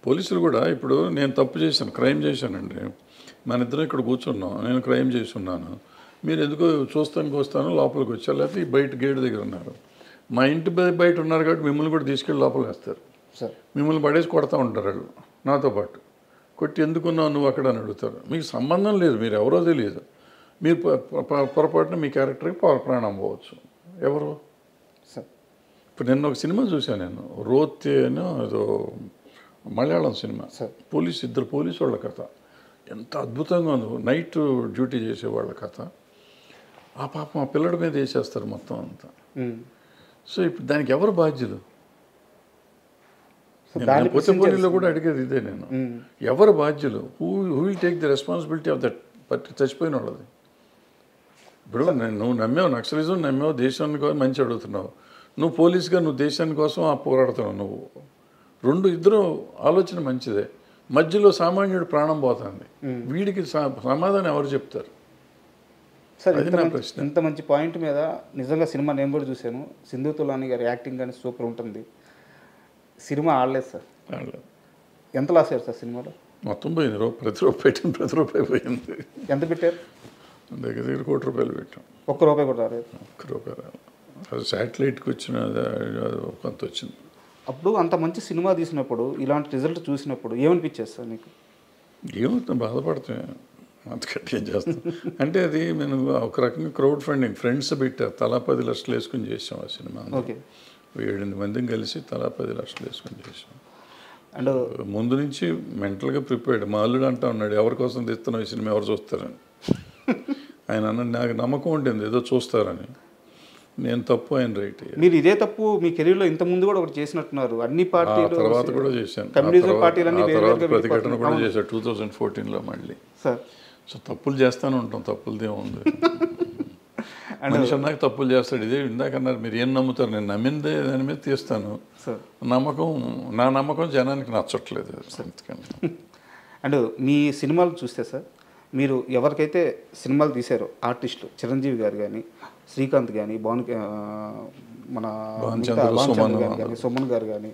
పోలీసులు కూడా ఇప్పుడు నేను తప్పు చేశాను, క్రైమ్ చేశానండి, మన ఇద్దరం ఇక్కడ కూర్చున్నాం, నేను క్రైమ్ చేసి ఉన్నాను, మీరు ఎందుకో చూస్తాను లోపలికి వచ్చారు, లేకపోతే ఈ బయట గేట్ దగ్గర ఉన్నారు, మా ఇంటి బయట ఉన్నారు కాబట్టి మిమ్మల్ని కూడా తీసుకెళ్ళి లోపల వేస్తారు, మిమ్మల్ని పడేసి కొడతా ఉంటారు వాళ్ళు నాతో పాటు. కొట్టి ఎందుకున్నావు నువ్వు అక్కడ అని అడుగుతారు. మీకు సంబంధం లేదు, మీరు ఎవరో తెలియదు, మీరు పొరపాటున మీ క్యారెక్టర్కి ప్రాణం పోవచ్చు. ఎవరు? ఇప్పుడు నిన్న ఒక సినిమా చూశాను నేను, రోతే అని ఏదో మలయాళం సినిమా, ఇద్దరు పోలీసు వాళ్ళ కథ ఎంత అద్భుతంగా ఉంది. నైట్ డ్యూటీ చేసేవాళ్ళ కథ. ఆ పాపం ఆ పిల్లడి మీద వేసేస్తారు మొత్తం అంతా. సో ఇప్పుడు దానికి ఎవరు బాధ్యులు? దాన్ని పొత్తిపల్లిలో కూడా అడిగేది ఇదే నేను. ఎవరు బాధ్యులు? Who will take the responsibility of that చచ్చిపోయిన వాళ్ళది? ఇప్పుడు నువ్వు నమ్మావు, నక్సలిజం నమ్మావు, దేశానికి కోసం మంచి అడుగుతున్నావు. నువ్వు పోలీస్గా నువ్వు దేశాని కోసం పోరాడుతున్నావు. నువ్వు ఇద్దరు ఆలోచన మంచిదే, మధ్యలో సామాన్యుడు ప్రాణం పోతుంది. వీడికి సమాధానం ఎవరు చెప్తారు? సార్ ఇంత మంచి పాయింట్ మీద నిజంగా సినిమా నేను కూడా చూశాను. సింధు తులాని గారి యాక్టింగ్ కానీ సూపర్ ఉంటుంది. సినిమా ఆడలేదు సార్. ఎంత లాస్ అయ్యారు సార్ సినిమాలో? మొత్తం పోయింది. ప్రతి రూపాయి పోయింది. ఎంత పెట్టారు? దగ్గర ₹1 కోటి పెట్టాం. ₹1 కూడా రాలేదు. ₹1 రాలేదు. అది శాటిలైట్కి వచ్చిన కొంత వచ్చింది. అప్పుడు అంత మంచి సినిమా తీసినప్పుడు ఇలాంటి రిజల్ట్ చూసినప్పుడు ఏమనిపించేది సార్ నీకు? ఏమవుతుంది, బాధపడితే అంతకంటే ఏం చేస్తాం. అంటే అది నేను ఒక రకంగా క్రౌడ్ ఫండింగ్, ఫ్రెండ్స్ పెట్టారు, తలా 10 లక్షలు వేసుకుని చేసాం ఆ సినిమా. ఓకే, 7-8 మందిని కలిసి తలా 10 లక్షలు వేసుకుని చేసాం. అండ్ ముందు నుంచి మెంటల్గా ప్రిపేర్డ్. మా అల్లుడు అంటా ఉన్నాడు, ఎవరి కోసం తెస్తున్నావు ఈ సినిమా, ఎవరు చూస్తారని. ఆయన అన్న నాకు నమ్మకం ఉంటుంది ఏదో చూస్తారని. నేను తప్పు, ఆయన రైట్. మీరు ఇదే తప్పు మీ కెరీర్లో ఇంత ముందు కూడా ఒకటి చేసినట్టున్నారు. అన్ని పార్టీలు తర్వాత కూడా చేశాను. ప్రతిఘటన కూడా చేశాను 2014లో మళ్ళీ. సార్ సో తప్పులు చేస్తూనే ఉంటాం, తప్పులదే ఉంది. మనిషి అన్నాక తప్పులు చేస్తాడు. ఇదే ఇందాకన్నారు, మీరు ఏం నమ్ముతారు? నేను నమ్మిందే దాని మీద తీస్తాను. నా నమ్మకం జనానికి నచ్చట్లేదు. అండ్ మీ సినిమాలు చూస్తే సార్, మీరు ఎవరికైతే సినిమాలు తీశారో ఆర్టిస్టులు, చిరంజీవి గారు కానీ, శ్రీకాంత్ కానీ, మన సుమన్ గారు కానీ,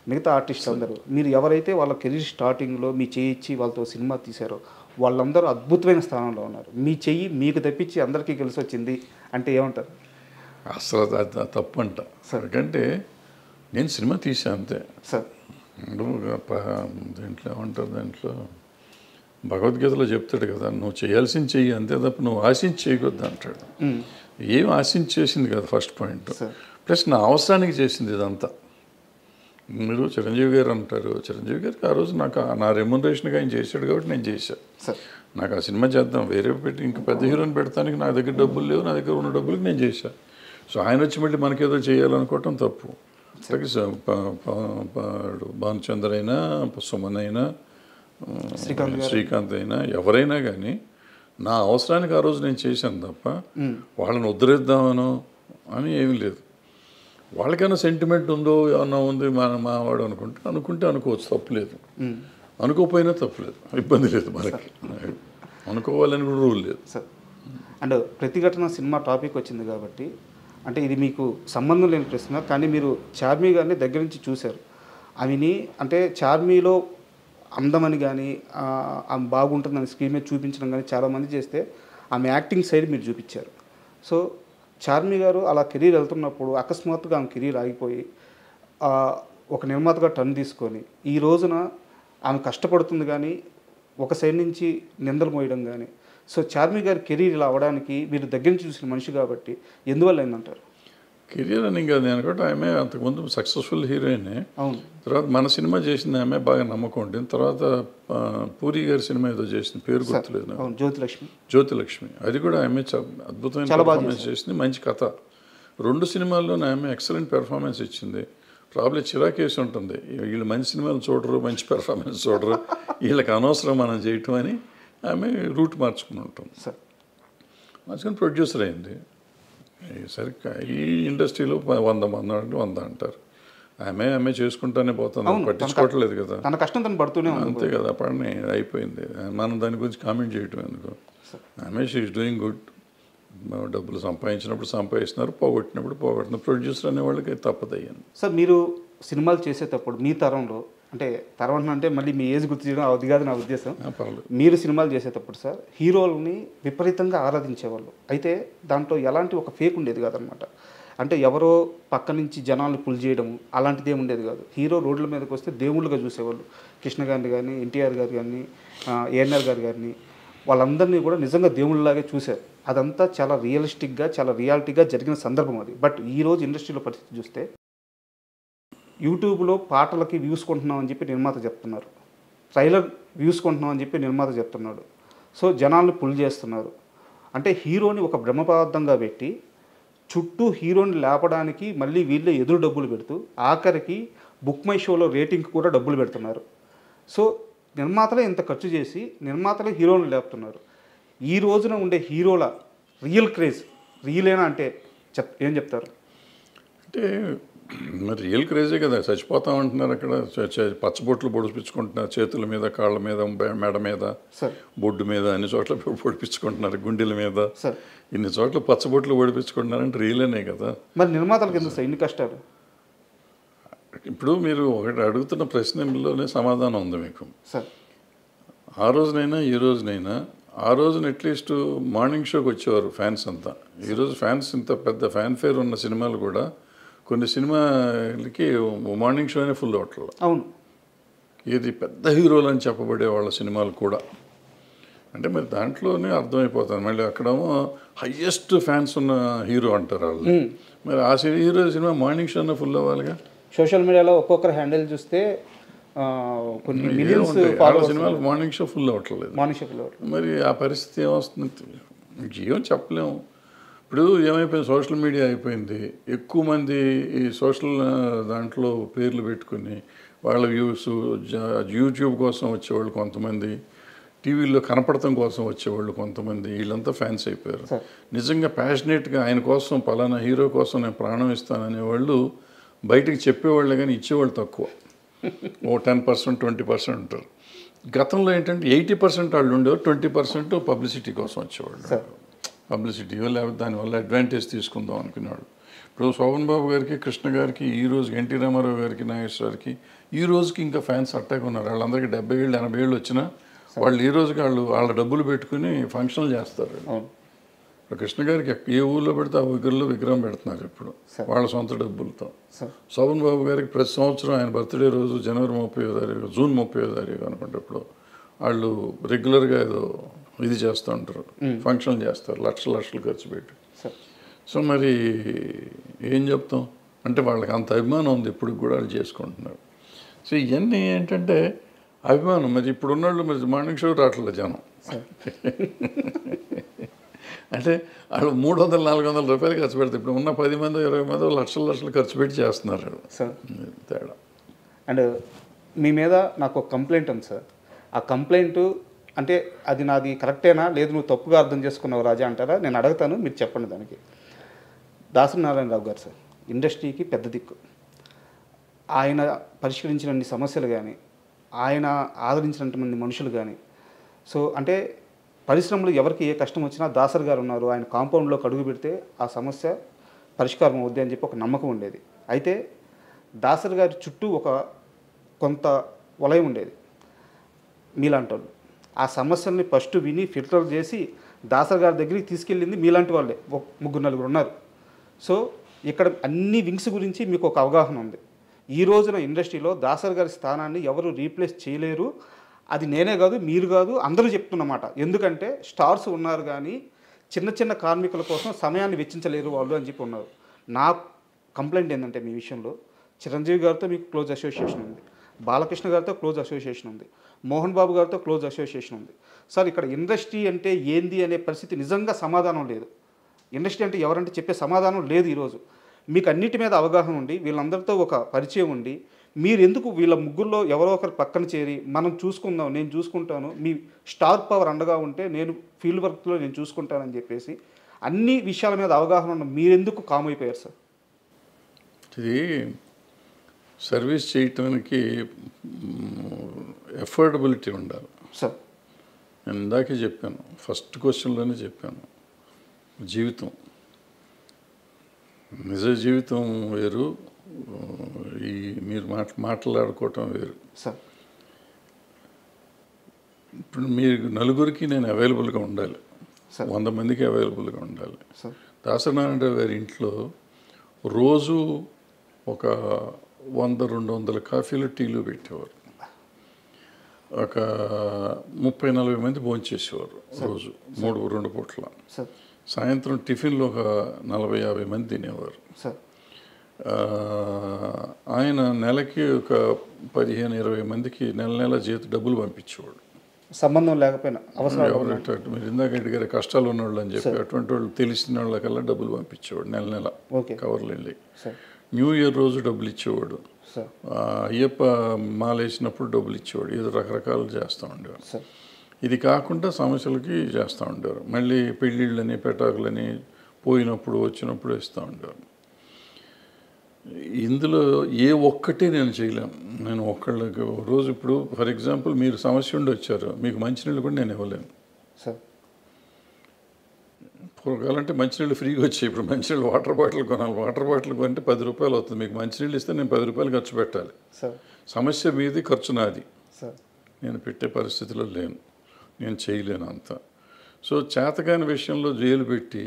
మిగతా ఆర్టిస్టులు అందరూ, మీరు ఎవరైతే వాళ్ళ కెరీర్ స్టార్టింగ్లో మీ చెయ్యి ఇచ్చి వాళ్ళతో సినిమా తీశారో వాళ్ళందరూ అద్భుతమైన స్థానంలో ఉన్నారు. మీ చెయ్యి మీకు తప్పించి అందరికీ కలిసి వచ్చింది అంటే ఏమంటారు? అసలు తప్పు అంట. ఎందుకంటే నేను సినిమా తీసాను అంతే సార్. దీంట్లో ఏమంటారు, దాంట్లో భగవద్గీతలో చెప్తాడు కదా, నువ్వు చేయాల్సింది చెయ్యి అంతే తప్ప నువ్వు ఆశించి చేయకూడదు అంటాడు. ఏం ఆశించి చేసింది కదా ఫస్ట్ పాయింట్. ప్లస్ నా అవసరానికి చేసింది ఇదంతా. మీరు చిరంజీవి గారు అంటారు, చిరంజీవి గారికి ఆ రోజు నాకు నా రెమ్యునరేషన్గా ఆయన చేశాడు కాబట్టి నేను చేశాను. నాకు ఆ సినిమా చేద్దాం, వేరే పెట్టి ఇంకా పెద్ద హీరోని పెడతానికి నా దగ్గర డబ్బులు లేవు, నా దగ్గర ఉన్న డబ్బులకి నేను చేశాను. సో ఆయన వచ్చి మళ్ళీ మనకేదో చేయాలనుకోవటం తప్పు. భానుచంద్ర అయినా, సుమన్ అయినా, శ్రీకాంత్ అయినా, ఎవరైనా కానీ నా అవసరానికి ఆ రోజు నేను చేశాను తప్ప వాళ్ళని ఉద్ధరిద్దామనో అని ఏమీ లేదు. వాళ్ళకైనా సెంటిమెంట్ ఉందో ఏమన్నా ఉంది మావాడు అనుకుంటే అనుకోవచ్చు, తప్పులేదు. అనుకోకపోయినా తప్పులేదు, ఇబ్బంది లేదు మనకి. అనుకోవాలని కూడా రూల్ లేదు. సార్ అండ్ ప్రతిఘటన సినిమా టాపిక్ వచ్చింది కాబట్టి, అంటే ఇది మీకు సంబంధం లేని ప్రశ్న, కానీ మీరు చార్మి గారిని దగ్గర నుంచి చూశారు. ఆమెని అంటే చార్మీలో అందమని కానీ ఆమె బాగుంటుందని స్క్రీన్ మీద చూపించడం కానీ చాలామంది చేస్తే ఆమె యాక్టింగ్ సైడ్ మీరు చూపించారు. సో చార్మి గారు అలా కెరీర్ వెళ్తున్నప్పుడు అకస్మాత్తుగా ఆమె కెరీర్ ఆగిపోయి ఒక నిర్మాతగా టర్న్ తీసుకొని ఈ రోజున ఆమె కష్టపడుతుంది కానీ ఒక సైడ్ నుంచి నిందలు మోయడం కానీ, సో చార్మి గారి కెరీర్ ఇలా అవ్వడానికి మీరు దగ్గర నుంచి చూసిన మనిషి కాబట్టి ఎందువల్ల అయిందంటారు? కెరీర్ అని ఇంకా నేను అనుకుంటే ఆమె అంతకుముందు సక్సెస్ఫుల్ హీరోయినే. అవును. తర్వాత మన సినిమా చేసింది ఆమె బాగా నమ్మకం ఉంటుంది. తర్వాత పూరి గారి సినిమా ఏదో చేసింది, పేరు గుర్తులేదు నాకు, జ్యోతిలక్ష్మి. అది కూడా ఆమె అద్భుతమైన పెర్ఫార్మెన్స్ చేసింది, మంచి కథ. 2 సినిమాల్లోనే ఆమె ఎక్సలెంట్ పెర్ఫార్మెన్స్ ఇచ్చింది. ప్రాబ్లం చిరాకేసి ఉంటుంది, వీళ్ళు మంచి సినిమాలు చూడరు, మంచి పెర్ఫార్మెన్స్ చూడరు, వీళ్ళకి అనవసరం మనం చేయటం అని ఆమె రూట్ మార్చుకుని ఉంటుంది. మార్చుకుని ప్రొడ్యూసర్ అయింది. సరే ఈ ఇండస్ట్రీలో 100 మంది అంటే 100 అంటారు. ఆమె చేసుకుంటానే పోతుంది, పట్టించుకోవట్లేదు కదా, తన కష్టం తను పడుతూనే అంతే కదా. పడిని అయిపోయింది, మనం దాని గురించి కామెంట్ చేయటం ఎందుకు. ఆమె షీ ఈజ్ డూయింగ్ గుడ్. డబ్బులు సంపాదించినప్పుడు సంపాదిస్తున్నారు, పోగొట్టినప్పుడు పోగొట్టిన ప్రొడ్యూసర్ అనే వాళ్ళకి తప్పదయ్యింది. సార్ మీరు సినిమాలు చేసేటప్పుడు మీ తరంలో, అంటే తరం అంటే మళ్ళీ మీ ఏజ్ గుర్తు చేయడం అది కాదు నా ఉద్దేశం, మీరు సినిమాలు చేసేటప్పుడు సార్ హీరోలని విపరీతంగా ఆరాధించేవాళ్ళు. అయితే దాంట్లో ఎలాంటి ఒక ఫేక్ ఉండేది కాదనమాట. అంటే ఎవరో పక్క నుంచి జనాలను పుల్ చేయడము అలాంటిది ఏమి ఉండేది కాదు. హీరో రోడ్ల మీదకి వస్తే దేవుళ్ళుగా చూసేవాళ్ళు. కృష్ణ గారిని కానీ, ఎన్టీఆర్ గారు కానీ, ఏఎన్ఆర్ గారు కానీ, వాళ్ళందరినీ కూడా నిజంగా దేవుళ్ళలాగే చూశారు. అదంతా చాలా రియలిస్టిక్గా, చాలా రియాలిటీగా జరిగిన సందర్భం అది. బట్ ఈరోజు ఇండస్ట్రీలో పరిస్థితి చూస్తే యూట్యూబ్లో పాటలకి వ్యూస్ కొంటున్నామని చెప్పి నిర్మాత చెప్తున్నారు, ట్రైలర్ వ్యూస్ కొంటున్నామని చెప్పి నిర్మాత చెప్తున్నాడు. సో జనాల్ని పుల్ చేస్తున్నారు. అంటే హీరోని ఒక బ్రహ్మపదార్థంగా పెట్టి చుట్టూ హీరోని లేపడానికి మళ్ళీ వీళ్ళే ఎదురు డబ్బులు పెడుతూ ఆఖరికి బుక్ మై షోలో రేటింగ్కి కూడా డబ్బులు పెడుతున్నారు. సో నిర్మాతలే ఇంత ఖర్చు చేసి నిర్మాతలే హీరోలను లేపుతున్నారు. ఈ రోజున ఉండే హీరోల రియల్ క్రేజ్ రియలేనా అంటే ఏం చెప్తారు? అంటే మరి రియల్ క్రేజే కదా, చచ్చిపోతా ఉంటున్నారు అక్కడ, పచ్చబొట్లు పొడిపించుకుంటున్నారు చేతుల మీద, కాళ్ళ మీద, మెడ మీద, బొడ్డు మీద, అన్ని చోట్ల పొడిపించుకుంటున్నారు, గుండెల మీద, ఇన్ని చోట్ల పచ్చబొట్లు పొడిపించుకుంటున్నారంటే రియలేనే కదా. మరి నిర్మాతలకు ఎందుకు సార్ ఇన్ని కష్టాలు? ఇప్పుడు మీరు ఒకటి అడుగుతున్న ప్రశ్నలోనే సమాధానం ఉంది మీకు. ఆ రోజునైనా ఈ రోజునైనా, ఆ రోజున అట్లీస్ట్ మార్నింగ్ షోకి వచ్చేవారు ఫ్యాన్స్ అంతా. ఈరోజు ఫ్యాన్స్ ఇంత పెద్ద ఫ్యాన్ ఫేర్ ఉన్న సినిమాలు కూడా కొన్ని సినిమాలకి మార్నింగ్ షోనే ఫుల్ అవట్లేదు. అవును, ఇది పెద్ద హీరోలు అని చెప్పబడే వాళ్ళ సినిమాలు కూడా. అంటే మరి దాంట్లోనే అర్థమైపోతుంది. మళ్ళీ అక్కడేమో హయ్యెస్ట్ ఫ్యాన్స్ ఉన్న హీరో అంటారు వాళ్ళు. మరి ఆ హీరో సినిమా మార్నింగ్ షోనే ఫుల్ అవ్వాలిగా. సోషల్ మీడియాలో ఒక్కొక్కరు హ్యాండిల్ చూస్తే కొన్ని మిలియన్స్ సినిమాలు మార్నింగ్ షో ఫుల్ అవ్వట్లేదు. మరి ఆ పరిస్థితి ఏమొస్తుంది ఏం చెప్పలేము. ఇప్పుడు ఏమైపోయింది, సోషల్ మీడియా అయిపోయింది. ఎక్కువ మంది ఈ సోషల్ దాంట్లో పేర్లు పెట్టుకుని వాళ్ళ వ్యూస్, యూట్యూబ్ కోసం వచ్చేవాళ్ళు కొంతమంది, టీవీలో కనపడటం కోసం వచ్చేవాళ్ళు కొంతమంది, వీళ్ళంతా ఫ్యాన్స్ అయిపోయారు. నిజంగా ప్యాషనేట్గా ఆయన కోసం, పలానా హీరో కోసం నేను ప్రాణం ఇస్తాననేవాళ్ళు బయటకు చెప్పేవాళ్ళే కానీ ఇచ్చేవాళ్ళు తక్కువ. 10%, 20% ఉంటారు. గతంలో ఏంటంటే 80% వాళ్ళు ఉండేవారు, 20% పబ్లిసిటీ కోసం వచ్చేవాళ్ళు. పబ్లిసిటీ లేకపోతే దానివల్ల అడ్వాంటేజ్ తీసుకుందాం అనుకునేవాడు. ఇప్పుడు శోభన్ బాబు గారికి, కృష్ణ గారికి, ఈ రోజుకి ఎన్టీ రామారావు గారికి, నాగేశ్వరకి ఈ రోజుకి ఇంకా ఫ్యాన్స్ అట్టాగా ఉన్నారు. వాళ్ళందరికీ 70 ఏళ్ళు 80 ఏళ్ళు వచ్చినా వాళ్ళు ఈ రోజుకి వాళ్ళ డబ్బులు పెట్టుకుని ఫంక్షన్లు చేస్తారు. కృష్ణ గారికి ఏ ఊళ్ళో పెడితే ఆ ఊరిలో విగ్రహం పెడుతున్నారు ఇప్పుడు వాళ్ళ సొంత డబ్బులతో. శోభన్ బాబు గారికి ప్రతి సంవత్సరం ఆయన బర్త్డే రోజు జనవరి 30వ తారీఖు, జూన్ 30వ తారీఖు అనుకుంటే ఇప్పుడు వాళ్ళు రెగ్యులర్గా ఏదో ఇది చేస్తూ ఉంటారు, ఫంక్షన్లు చేస్తారు, లక్షలు ఖర్చు పెట్టి. సో మరి ఏం చెప్తాం అంటే వాళ్ళకి అంత అభిమానం ఉంది, ఇప్పుడు కూడా వాళ్ళు చేసుకుంటున్నారు. సో ఇవన్నీ ఏంటంటే అభిమానం. మరి ఇప్పుడు ఉన్నవాళ్ళు మరి మార్నింగ్ షో రావట్లేదు జనం. అంటే వాళ్ళు 300-400 రూపాయలు ఖర్చు పెడతారు. ఇప్పుడు ఉన్న 10 మంది 20 మంది లక్షలు ఖర్చు పెట్టి చేస్తున్నారు సార్. తేడా. అండ్ మీ మీద నాకు ఒక కంప్లైంట్ ఉంది సార్. ఆ కంప్లైంట్ అంటే అది నాది కరెక్టేనా, లేదు నువ్వు తప్పుగా అర్థం చేసుకున్నావు రాజా అంటారా? నేను అడుగుతాను, మీరు చెప్పండి దానికి. దాసరి నారాయణరావు గారు సార్ ఇండస్ట్రీకి పెద్ద దిక్కు. ఆయన పరిష్కరించినన్ని సమస్యలు కానీ, ఆయన ఆదరించినటువంటి మనుషులు కానీ, సో అంటే పరిశ్రమలు ఎవరికి ఏ కష్టం వచ్చినా దాసరి గారు ఉన్నారు, ఆయన కాంపౌండ్లోకి అడుగు పెడితే ఆ సమస్య పరిష్కారం అవుద్ది అని చెప్పి ఒక నమ్మకం ఉండేది. అయితే దాసరి గారి చుట్టూ కొంత వలయం ఉండేది మీలాంటి వాళ్ళు. ఆ సమస్యల్ని ఫస్ట్ విని ఫిల్టర్ చేసి దాసరి గారి దగ్గరికి తీసుకెళ్ళింది మీలాంటి వాళ్ళే, 3-4 ఉన్నారు. సో ఇక్కడ అన్ని వింగ్స్ గురించి మీకు ఒక అవగాహన ఉంది. ఈ రోజున ఇండస్ట్రీలో దాసరి గారి స్థానాన్ని ఎవరు రీప్లేస్ చేయలేరు. అది నేనే కాదు, మీరు కాదు, అందరూ చెప్తున్నమాట. ఎందుకంటే స్టార్స్ ఉన్నారు కానీ చిన్న కార్మికుల కోసం సమయాన్ని వెచ్చించలేరు వాళ్ళు అని చెప్పి ఉన్నారు. నా కంప్లైంట్ ఏంటంటే మీ విషయంలో చిరంజీవి గారితో మీకు క్లోజ్ అసోసియేషన్ ఉంది, బాలకృష్ణ గారితో క్లోజ్ అసోసియేషన్ ఉంది, మోహన్ బాబు గారితో క్లోజ్ అసోసియేషన్ ఉంది. సార్ ఇక్కడ ఇండస్ట్రీ అంటే ఏంది అనే పరిస్థితి నిజంగా సమాధానం లేదు. ఇండస్ట్రీ అంటే ఎవరంటే చెప్పే సమాధానం లేదు. ఈరోజు మీకు అన్నిటి మీద అవగాహన ఉండి వీళ్ళందరితో ఒక పరిచయం ఉండి మీరు ఎందుకు వీళ్ళ ముగ్గురులో ఎవరో ఒకరు పక్కన చేరి మనం చూసుకుందాం, నేను చూసుకుంటాను, మీ స్టార్ పవర్ అండగా ఉంటే నేను ఫీల్డ్ వర్క్లో నేను చూసుకుంటానని చెప్పేసి అన్ని విషయాల మీద అవగాహన ఉన్న మీరెందుకు కామ్ అయిపోయారు సార్? ఇది సర్వీస్ చేయటానికి ఎఫోర్డబిలిటీ ఉండాలి సార్. నేను ఇందాకే చెప్పాను, ఫస్ట్ క్వశ్చన్లోనే చెప్పాను, జీవితం నిజ జీవితం వేరు, ఈ మీరు మాట్లాడుకోవటం వేరు సార్. ఇప్పుడు మీరు నలుగురికి నేను అవైలబుల్గా ఉండాలి, 100 మందికి అవైలబుల్గా ఉండాలి. దాసరి నారాయణరావు గారి ఇంట్లో రోజు ఒక 100-200 కాఫీలు టీలు పెట్టేవారు. ఒక 30-40 మంది భోంచేసేవారు రోజు, 2 పూట్ల. సాయంత్రం టిఫిన్లో ఒక 40-50 మంది తినేవారు. ఆయన నెలకి ఒక 15-20 మందికి నెల జీతం డబ్బులు పంపించేవాడు, సంబంధం లేకపోయినా. మీరు ఇందాక అడిగారు కష్టాలు ఉన్నవాళ్ళు అని చెప్పి, అటువంటి వాళ్ళు తెలిసిన వాళ్ళకల్లా డబ్బులు పంపించేవాడు నెల కవర్లు వెళ్ళి. న్యూ ఇయర్ రోజు డబ్బులు ఇచ్చేవాడు, సార్ అయ్యప్ప మాల వేసినప్పుడు డబ్బులు ఇచ్చేవాడు, ఏదో రకరకాలు చేస్తూ ఉండేవారు. సార్ ఇది కాకుండా సమస్యలకి చేస్తూ ఉండేవారు. మళ్ళీ పెళ్ళిళ్ళని పెటాకులని పోయినప్పుడు వచ్చినప్పుడు ఇస్తూ ఉండేవారు. ఇందులో ఏ ఒక్కటి నేను చేయలేను. నేను ఒక్కళ్ళకి రోజు ఇప్పుడు ఫర్ ఎగ్జాంపుల్ మీరు సమస్య ఉండి వచ్చారు, మీకు మంచినీళ్ళు కూడా నేను ఇవ్వలేను సార్. పూర్వకాలంటే మంచినీళ్ళు ఫ్రీగా వచ్చాయి. ఇప్పుడు మంచినీళ్ళు వాటర్ బాటిల్ కొనాలి. వాటర్ బాటిల్ కొంటే 10 రూపాయలు అవుతుంది. మీకు మంచినీళ్ళు ఇస్తే నేను 10 రూపాయలు ఖర్చు పెట్టాలి. సార్ సమస్య మీది, ఖర్చు నాది. సార్ నేను పెట్టే పరిస్థితిలో లేను, నేను చేయలేను అంత. సో చేతకాని విషయంలో జైలు పెట్టి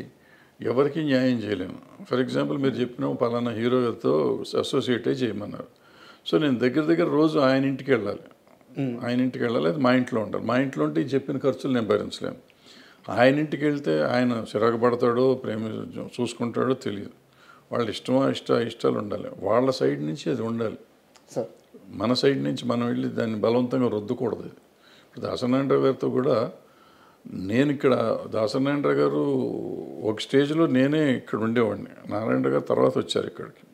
ఎవరికి న్యాయం చేయలేను. ఫర్ ఎగ్జాంపుల్ మీరు చెప్పిన పలానా హీరో గారితో అసోసియేట్ అయ్యి చేయమన్నారు. సో నేను దగ్గర రోజు ఆయన ఇంటికి వెళ్ళాలి, అది మా ఇంట్లో ఉండాలి. మా ఇంట్లో ఉంటే ఈ చెప్పిన ఖర్చులు నేను భరించలేను. ఆయన ఇంటికి వెళ్తే ఆయన చిరాకు పడతాడో ప్రేమ చూసుకుంటాడో తెలియదు. వాళ్ళ ఇష్టాలు ఉండాలి, వాళ్ళ సైడ్ నుంచి అది ఉండాలి. సార్ మన సైడ్ నుంచి మనం వెళ్ళి దాన్ని బలవంతంగా రుద్దకూడదు. ఇప్పుడు దాసనారాయణరావు గారితో కూడా నేను ఇక్కడ దాసనారాయణరావు గారు ఒక స్టేజ్లో నేనే ఇక్కడ ఉండేవాడిని, నారాయణరావు గారు తర్వాత వచ్చారు ఇక్కడికి.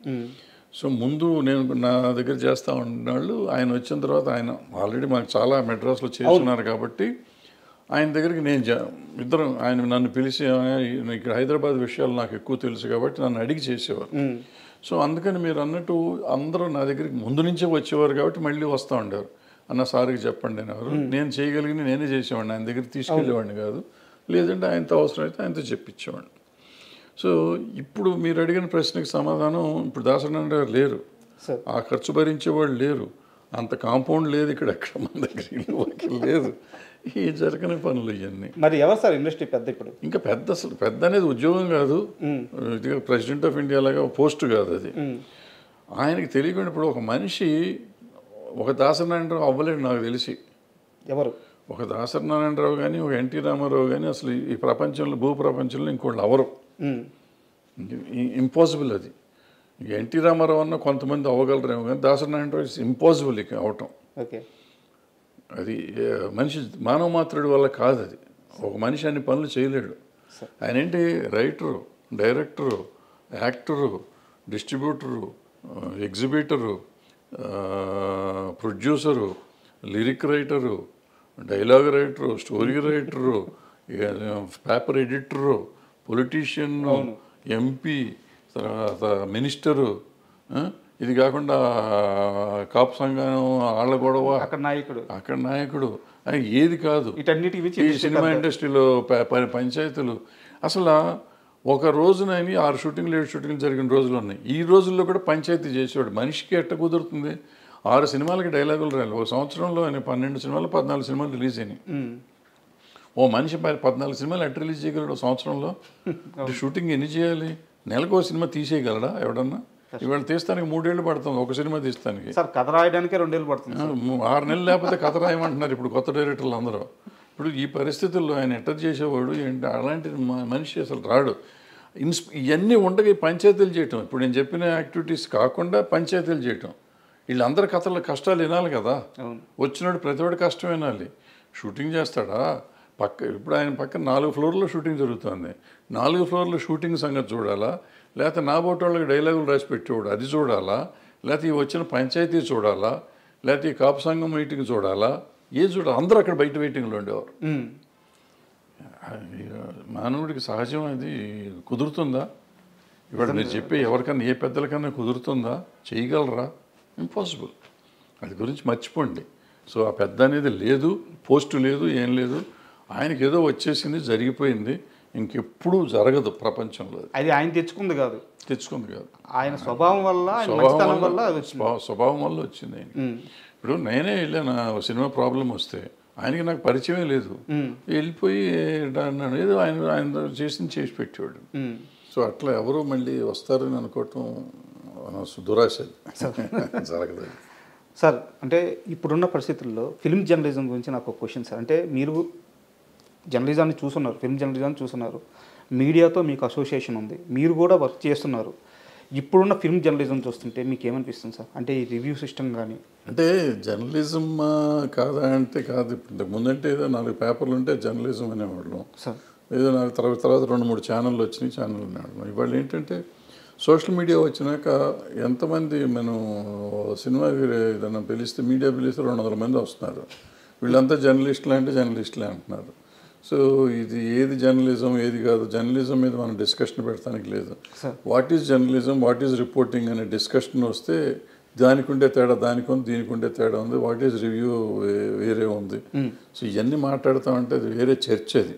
సో ముందు నేను నా దగ్గర చేస్తూ ఉన్నవాళ్ళు ఆయన వచ్చిన తర్వాత ఆయన ఆల్రెడీ మాకు చాలా మెడ్రాస్లో చేస్తున్నారు కాబట్టి ఆయన దగ్గరికి నేను ఇద్దరం ఆయన నన్ను పిలిచి ఇక్కడ హైదరాబాద్ విషయాలు నాకు ఎక్కువ తెలుసు కాబట్టి నన్ను అడిగి చేసేవారు. సో అందుకని మీరు అన్నట్టు అందరూ నా దగ్గరికి ముందు నుంచే వచ్చేవారు కాబట్టి మళ్ళీ వస్తూ ఉండేవారు. అన్న సార్కి చెప్పండి అనేవారు. నేను చేయగలిగిన నేనే చేసేవాడిని, ఆయన దగ్గరికి తీసుకెళ్ళేవాడిని కాదు. లేదంటే ఆయనతో అవసరం అయితే ఆయనతో చెప్పించేవాడిని. సో ఇప్పుడు మీరు అడిగిన ప్రశ్నకి సమాధానం, ఇప్పుడు దాసనారాయణ గారు లేరు, ఆ ఖర్చు భరించేవాళ్ళు లేరు, అంత కాంపౌండ్ లేదు ఇక్కడ, ఎక్కడ మన దగ్గర ఇల్లు లేదు, ఈ జరగని పనులు ఇవన్నీ. మరి ఎవరు సార్ ఇండస్ట్రీ పెద్ద ఇప్పుడు? ఇంకా అసలు పెద్ద అనేది ఉద్యోగం కాదు, ఇది ప్రెసిడెంట్ ఆఫ్ ఇండియా లాగా పోస్ట్ కాదు అది. ఆయనకి తెలియకుండా ఇప్పుడు ఒక మనిషి ఒక దాసనారాయణరావు అవ్వలేడు నాకు తెలిసి. ఎవరు? ఒక దాసనారాయణరావు కానీ ఒక ఎన్టీ రామారావు కానీ అసలు ఈ ప్రపంచంలో భూప్రపంచంలో ఇంకోళ్ళు అవరు, ఇంపాసిబుల్ అది. ఎన్టీ రామారావు అన్న కొంతమంది అవ్వగలరేమో కానీ దాసనారాయణరావు ఇట్స్ ఇంపాసిబుల్ ఇక అవటం. ఓకే, అది మనిషి మానవ మాత్రుడి వల్ల కాదు. అది ఒక మనిషి అన్ని పనులు చేయలేడు. ఆయన ఏంటి writer, director, actor, distributor, exhibitor, producer, lyric writer, dialogue writer, story writer, paper editor, politician, MP, తర్వాత మినిస్టరు, ఇది కాకుండా కాపు సంఘం ఆళ్ళ గొడవ, అక్కడ నాయకుడు ఏది కాదు. ఈ సినిమా ఇండస్ట్రీలో పంచాయతీలు అసలు ఒక రోజున 6 షూటింగ్లు 7 షూటింగ్లు జరిగిన రోజులు ఉన్నాయి. ఈ రోజుల్లో కూడా పంచాయతీ చేసేవాడు. మనిషికి ఎట్ట కుదురుతుంది? 6 సినిమాలకి డైలాగులు రాయాలి. ఒక సంవత్సరంలో ఆయన 12 సినిమాలు 14 సినిమాలు రిలీజ్ అయినాయి. ఓ మనిషి 14 సినిమాలు ఎట్ట రిలీజ్ చేయగలడు సంవత్సరంలో? షూటింగ్ ఎన్ని చేయాలి? నెలకు ఒక సినిమా తీసేయగలడా ఎవడన్నా? ఇవాళ తీస్తానికి 3 ఏళ్ళు పడుతుంది ఒక సినిమా తీస్తానికి. సార్ కథ రాయడానికి 2 ఏళ్ళు పడుతుంది. 6 నెలలు లేకపోతే కథ రాయమంటున్నారు ఇప్పుడు కొత్త డైరెక్టర్లు అందరూ. ఇప్పుడు ఈ పరిస్థితుల్లో ఆయన ఎట్ట చేసేవాడు ఏంటి? అలాంటి మనిషి అసలు రాడు. ఇవన్నీ ఉండగా పంచాయతీలు చేయటం, ఇప్పుడు నేను చెప్పిన యాక్టివిటీస్ కాకుండా పంచాయతీలు చేయటం, వీళ్ళందరి కష్టాలు వినాలి కదా. వచ్చినాడు ప్రతివాడు కష్టం వినాలి. షూటింగ్ చేస్తాడా? ఇప్పుడు ఆయన పక్కన 4 ఫ్లోర్లో షూటింగ్ జరుగుతుంది. 4 ఫ్లోర్లో షూటింగ్ సంగతి చూడాలా? లేకపోతే నా బోటి వాళ్ళకి డైలాగులు రాసి పెట్టేవాడు అది చూడాలా? లేకపోతే ఈ వచ్చిన పంచాయతీ చూడాలా? లేకపోతే ఈ కాపు సంఘం మీటింగ్ చూడాలా? ఏది చూడాలి? అందరూ అక్కడ బయట వెయిటింగ్లో ఉండేవారు. మానవుడికి సహజం అది కుదురుతుందా? ఇవాళ మీరు చెప్పే ఎవరికన్నా ఏ పెద్దలకన్నా కుదురుతుందా? చేయగలరా? ఇంపాసిబుల్. అది గురించి మర్చిపోండి. సో ఆ పెద్ద అనేది లేదు, పోస్టు లేదు, ఏం లేదు. ఆయనకి ఏదో వచ్చేసింది, జరిగిపోయింది, ఇంకెప్పుడు జరగదు ప్రపంచంలో. అది ఆయన తెచ్చుకుంది కాదు, ఆయన స్వభావం వల్ల స్వభావం వల్ల వచ్చింది ఆయన. ఇప్పుడు నేనే వెళ్ళాను సినిమా ప్రాబ్లం వస్తే, ఆయనకి నాకు పరిచయమే లేదు, వెళ్ళిపోయి అన్నాడు ఏదో ఆయన చేసి పెట్టేవాడు. సో అట్లా ఎవరు మళ్ళీ వస్తారని అనుకోవటం దురాశ, జరగదు. సార్ అంటే ఇప్పుడున్న పరిస్థితుల్లో ఫిల్మ్ జర్నలిజం గురించి నాకు ఒక క్వశ్చన్ సార్. అంటే మీరు జర్నలిజాన్ని చూస్తున్నారు, ఫిల్మ్ జర్నలిజాన్ని చూస్తున్నారు, మీడియాతో మీకు అసోసియేషన్ ఉంది, మీరు కూడా వర్క్ చేస్తున్నారు. ఇప్పుడున్న ఫిల్మ్ జర్నలిజం చూస్తుంటే మీకు ఏమనిపిస్తుంది సార్? అంటే ఈ రివ్యూ సిస్టమ్ కానీ, అంటే జర్నలిజం కాదా అంటే కాదు. ఇంతకు ముందంటే ఏదో 4 పేపర్లు ఉంటే జర్నలిజం అనేవాళ్ళం సార్. ఏదో నాకు తర్వాత 2-3 ఛానళ్ళు వచ్చినాయి, ఛానల్ అనేవాళ్ళం. ఇవాళ ఏంటంటే సోషల్ మీడియా వచ్చినాక ఎంతమంది మనం సినిమా ఏదైనా పిలిస్తే మీడియా పిలిస్తే 200 మంది వస్తున్నారు. వీళ్ళంతా జర్నలిస్టులు అంటే జర్నలిస్టులే అంటున్నారు. సో ఇది ఏది జర్నలిజం ఏది కాదు, జర్నలిజం మీద మనం డిస్కషన్ పెడతానికి లేదు. What is journalism, what is reporting అనే డిస్కషన్ వస్తే దానికి ఉండే తేడా దానికి ఉంది, దీనికి ఉండే తేడా ఉంది, వాట్ ఈజ్ రివ్యూ వేరే ఉంది. సో ఇవన్నీ మాట్లాడుతామంటే అది వేరే చర్చ అది.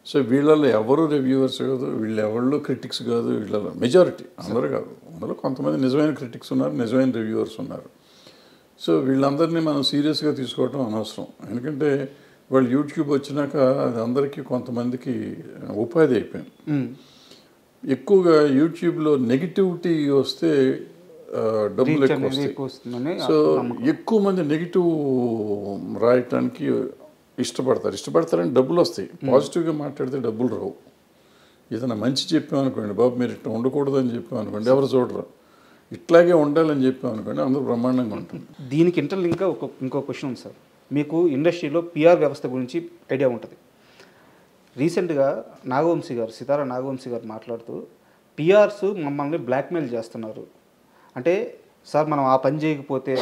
సో వీళ్ళలో ఎవరు రివ్యూవర్స్ కాదు, వీళ్ళు ఎవరు క్రిటిక్స్ కాదు, వీళ్ళలో మెజారిటీ అందరూ కాదు, అందులో కొంతమంది నిజమైన క్రిటిక్స్ ఉన్నారు, నిజమైన రివ్యూవర్స్ ఉన్నారు. సో వీళ్ళందరినీ మనం సీరియస్గా తీసుకోవటం అనవసరం. ఎందుకంటే వాళ్ళు యూట్యూబ్ వచ్చినాక అది అందరికీ కొంతమందికి ఉపాధి అయిపోయింది. ఎక్కువగా యూట్యూబ్లో నెగిటివిటీ వస్తే డబ్బులు ఎక్కువ వస్తాయి. సో ఎక్కువ మంది నెగిటివ్ రాయటానికి ఇష్టపడతారని డబ్బులు వస్తాయి. పాజిటివ్గా మాట్లాడితే డబ్బులు రావు. ఏదైనా మంచి చెప్పామనుకోండి, బాబు మీరు ఇట్లా ఉండకూడదు అని చెప్పామనుకోండి, ఎవరు చూడరు. ఇట్లాగే ఉండాలని చెప్పామనుకోండి, అందరూ బ్రహ్మాండంగా ఉంటుంది. దీనికి ఇంటర్లింక్గా ఇంకో క్వశ్చన్ ఉంది సార్. మీకు ఇండస్ట్రీలో పిఆర్ వ్యవస్థ గురించి ఐడియా ఉంటుంది. రీసెంట్గా సితారా నాగవంశీ గారు మాట్లాడుతూ పిఆర్స్ మమ్మల్ని బ్లాక్మెయిల్ చేస్తున్నారు. అంటే సార్ మనం ఆ పని చేయకపోతే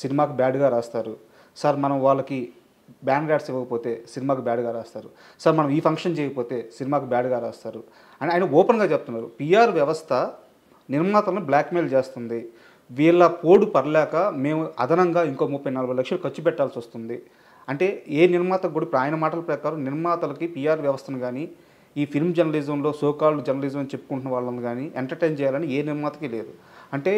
సినిమాకి బ్యాడ్గా రాస్తారు, సార్ మనం వాళ్ళకి బ్యాన్ కార్డ్స్ ఇవ్వకపోతే సినిమాకి బ్యాడ్గా రాస్తారు, సార్ మనం ఈ ఫంక్షన్ చేయకపోతే సినిమాకి బ్యాడ్గా రాస్తారు అని ఆయన ఓపెన్గా చెప్తున్నారు. పిఆర్ వ్యవస్థ నిర్మాతలను బ్లాక్మెయిల్ చేస్తుంది, వీళ్ళ పోడు పర్లేక మేము అదనంగా ఇంకో 30-40 లక్షలు ఖర్చు పెట్టాల్సి వస్తుంది. అంటే ఏ నిర్మాతకు కూడా ఆయన మాటల ప్రకారం నిర్మాతలకి పిఆర్ వ్యవస్థను కానీ ఈ ఫిల్మ్ జర్నలిజంలో సోకాల్డ్ జర్నలిజం అని చెప్పుకుంటున్న వాళ్ళని కానీ ఎంటర్టైన్ చేయాలని ఏ నిర్మాతకి లేదు. అంటే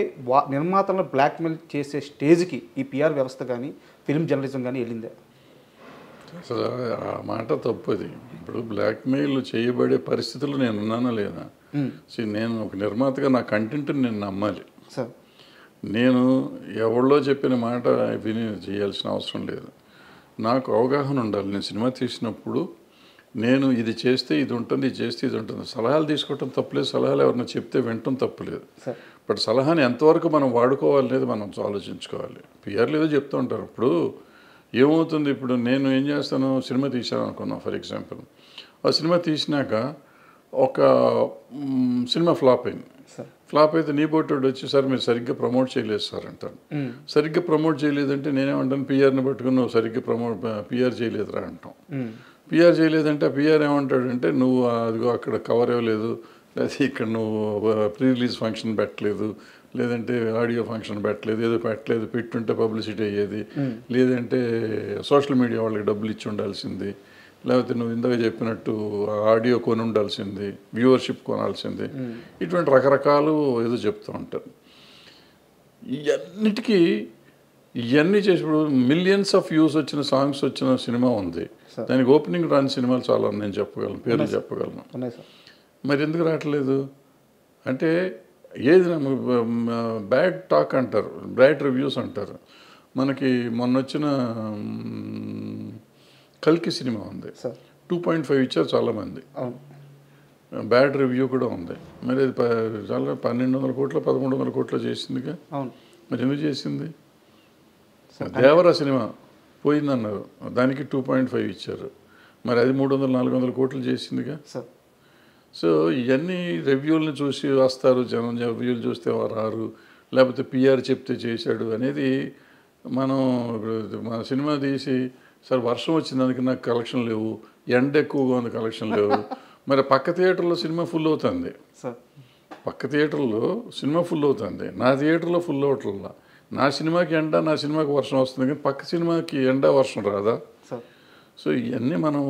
నిర్మాతలను బ్లాక్మెయిల్ చేసే స్టేజ్కి ఈ పిఆర్ వ్యవస్థ కానీ ఫిల్మ్ జర్నలిజం కానీ వెళ్ళిందే? అసలు ఆ మాట తప్పది. ఇప్పుడు బ్లాక్మెయిల్ చేయబడే పరిస్థితులు నేను ఉన్నానా లేదా? నేను ఒక నిర్మాతగా నా కంటెంట్ని నేను నమ్మాలి. నేను ఎవరిలో చెప్పిన మాట విని చేయాల్సిన అవసరం లేదు. నాకు అవగాహన ఉండాలి. నేను సినిమా తీసినప్పుడు నేను ఇది చేస్తే ఇది ఉంటుంది, ఇది చేస్తే ఇది ఉంటుంది. సలహాలు తీసుకోవటం తప్పులేదు, సలహాలు ఎవరైనా చెప్తే వినటం తప్పులేదు. బట్ సలహాని ఎంతవరకు మనం వాడుకోవాలి అనేది మనం ఆలోచించుకోవాలి. పిఆర్లు ఏదో చెప్తూ ఉంటారు. ఇప్పుడు ఏమవుతుంది, ఇప్పుడు నేను ఏం చేస్తాను, సినిమా తీశాను అనుకున్నాను ఫర్ ఎగ్జాంపుల్. ఆ సినిమా తీసినాక ఒక సినిమా ఫ్లాప్ అయింది. ఫ్లాప్ అయితే నీ బోటోడు వచ్చి సార్ మీరు సరిగ్గా ప్రమోట్ చేయలేదు సార్ అంటాను. సరిగ్గా ప్రమోట్ చేయలేదంటే నేనేమంటాను, పిఆర్ని పట్టుకుని నువ్వు సరిగ్గా పిఆర్ చేయలేదురా అంటాం. పిఆర్ చేయలేదంటే ఆ పిఆర్ ఏమంటాడంటే నువ్వు అదిగో అక్కడ కవర్ ఇవ్వలేదు, లేదా ఇక్కడ నువ్వు ప్రీ రిలీజ్ ఫంక్షన్ పెట్టలేదు, లేదంటే ఆడియో ఫంక్షన్ పెట్టలేదు, ఏదో పెట్టలేదు, పెట్టుంటే పబ్లిసిటీ అయ్యేది, లేదంటే సోషల్ మీడియా వాళ్ళకి డబ్బులు ఇచ్చి ఉండాల్సింది, లేకపోతే నువ్వు ఇందాక చెప్పినట్టు ఆడియో కొని ఉండాల్సింది, వ్యూవర్షిప్ కొనాల్సింది, ఇటువంటి రకరకాలు ఏదో చెప్తూ ఉంటారు. ఇవన్నీ చేసినప్పుడు మిలియన్స్ ఆఫ్ వ్యూస్ వచ్చిన సాంగ్స్ వచ్చిన సినిమా ఉంది, దానికి ఓపెనింగ్ రాని సినిమాలు చాలా నేను చెప్పగలను, పేర్లు చెప్పగలను. మరి ఎందుకు రావట్లేదు అంటే ఏది బ్యాడ్ టాక్ అంటారు, బ్యాడ్ రివ్యూస్ అంటారు. మనకి మొన్న వచ్చిన కల్కి సినిమా ఉంది, 2.5 ఇచ్చారు చాలామంది, బ్యాడ్ రివ్యూ కూడా ఉంది. మరి అది చాలా 1200 కోట్లు 1300 కోట్లు చేసిందిగా. మరి ఎందుకు చేసింది? దేవరా సినిమా పోయిందన్నారు, దానికి 2.5 ఇచ్చారు, మరి అది 300-400 కోట్లు చేసిందిగా. సో ఇవన్నీ రివ్యూలను చూసి వస్తారు జనం, రివ్యూలు చూస్తే రారు, లేకపోతే పిఆర్ చెప్తే చేశాడు అనేది. మనం మన సినిమా తీసి సార్ వర్షం వచ్చినందుకు నాకు కలెక్షన్ లేవు, ఎండ ఎక్కువగా ఉంది కలెక్షన్ లేవు, మరి పక్క థియేటర్లో సినిమా ఫుల్ అవుతుంది, పక్క థియేటర్లో సినిమా ఫుల్ అవుతుంది, నా థియేటర్లో ఫుల్ అవట్లా. నా సినిమాకి ఎండ, నా సినిమాకి వర్షం వస్తుంది, కానీ పక్క సినిమాకి ఎండ వర్షం రాదా? సో ఇవన్నీ మనం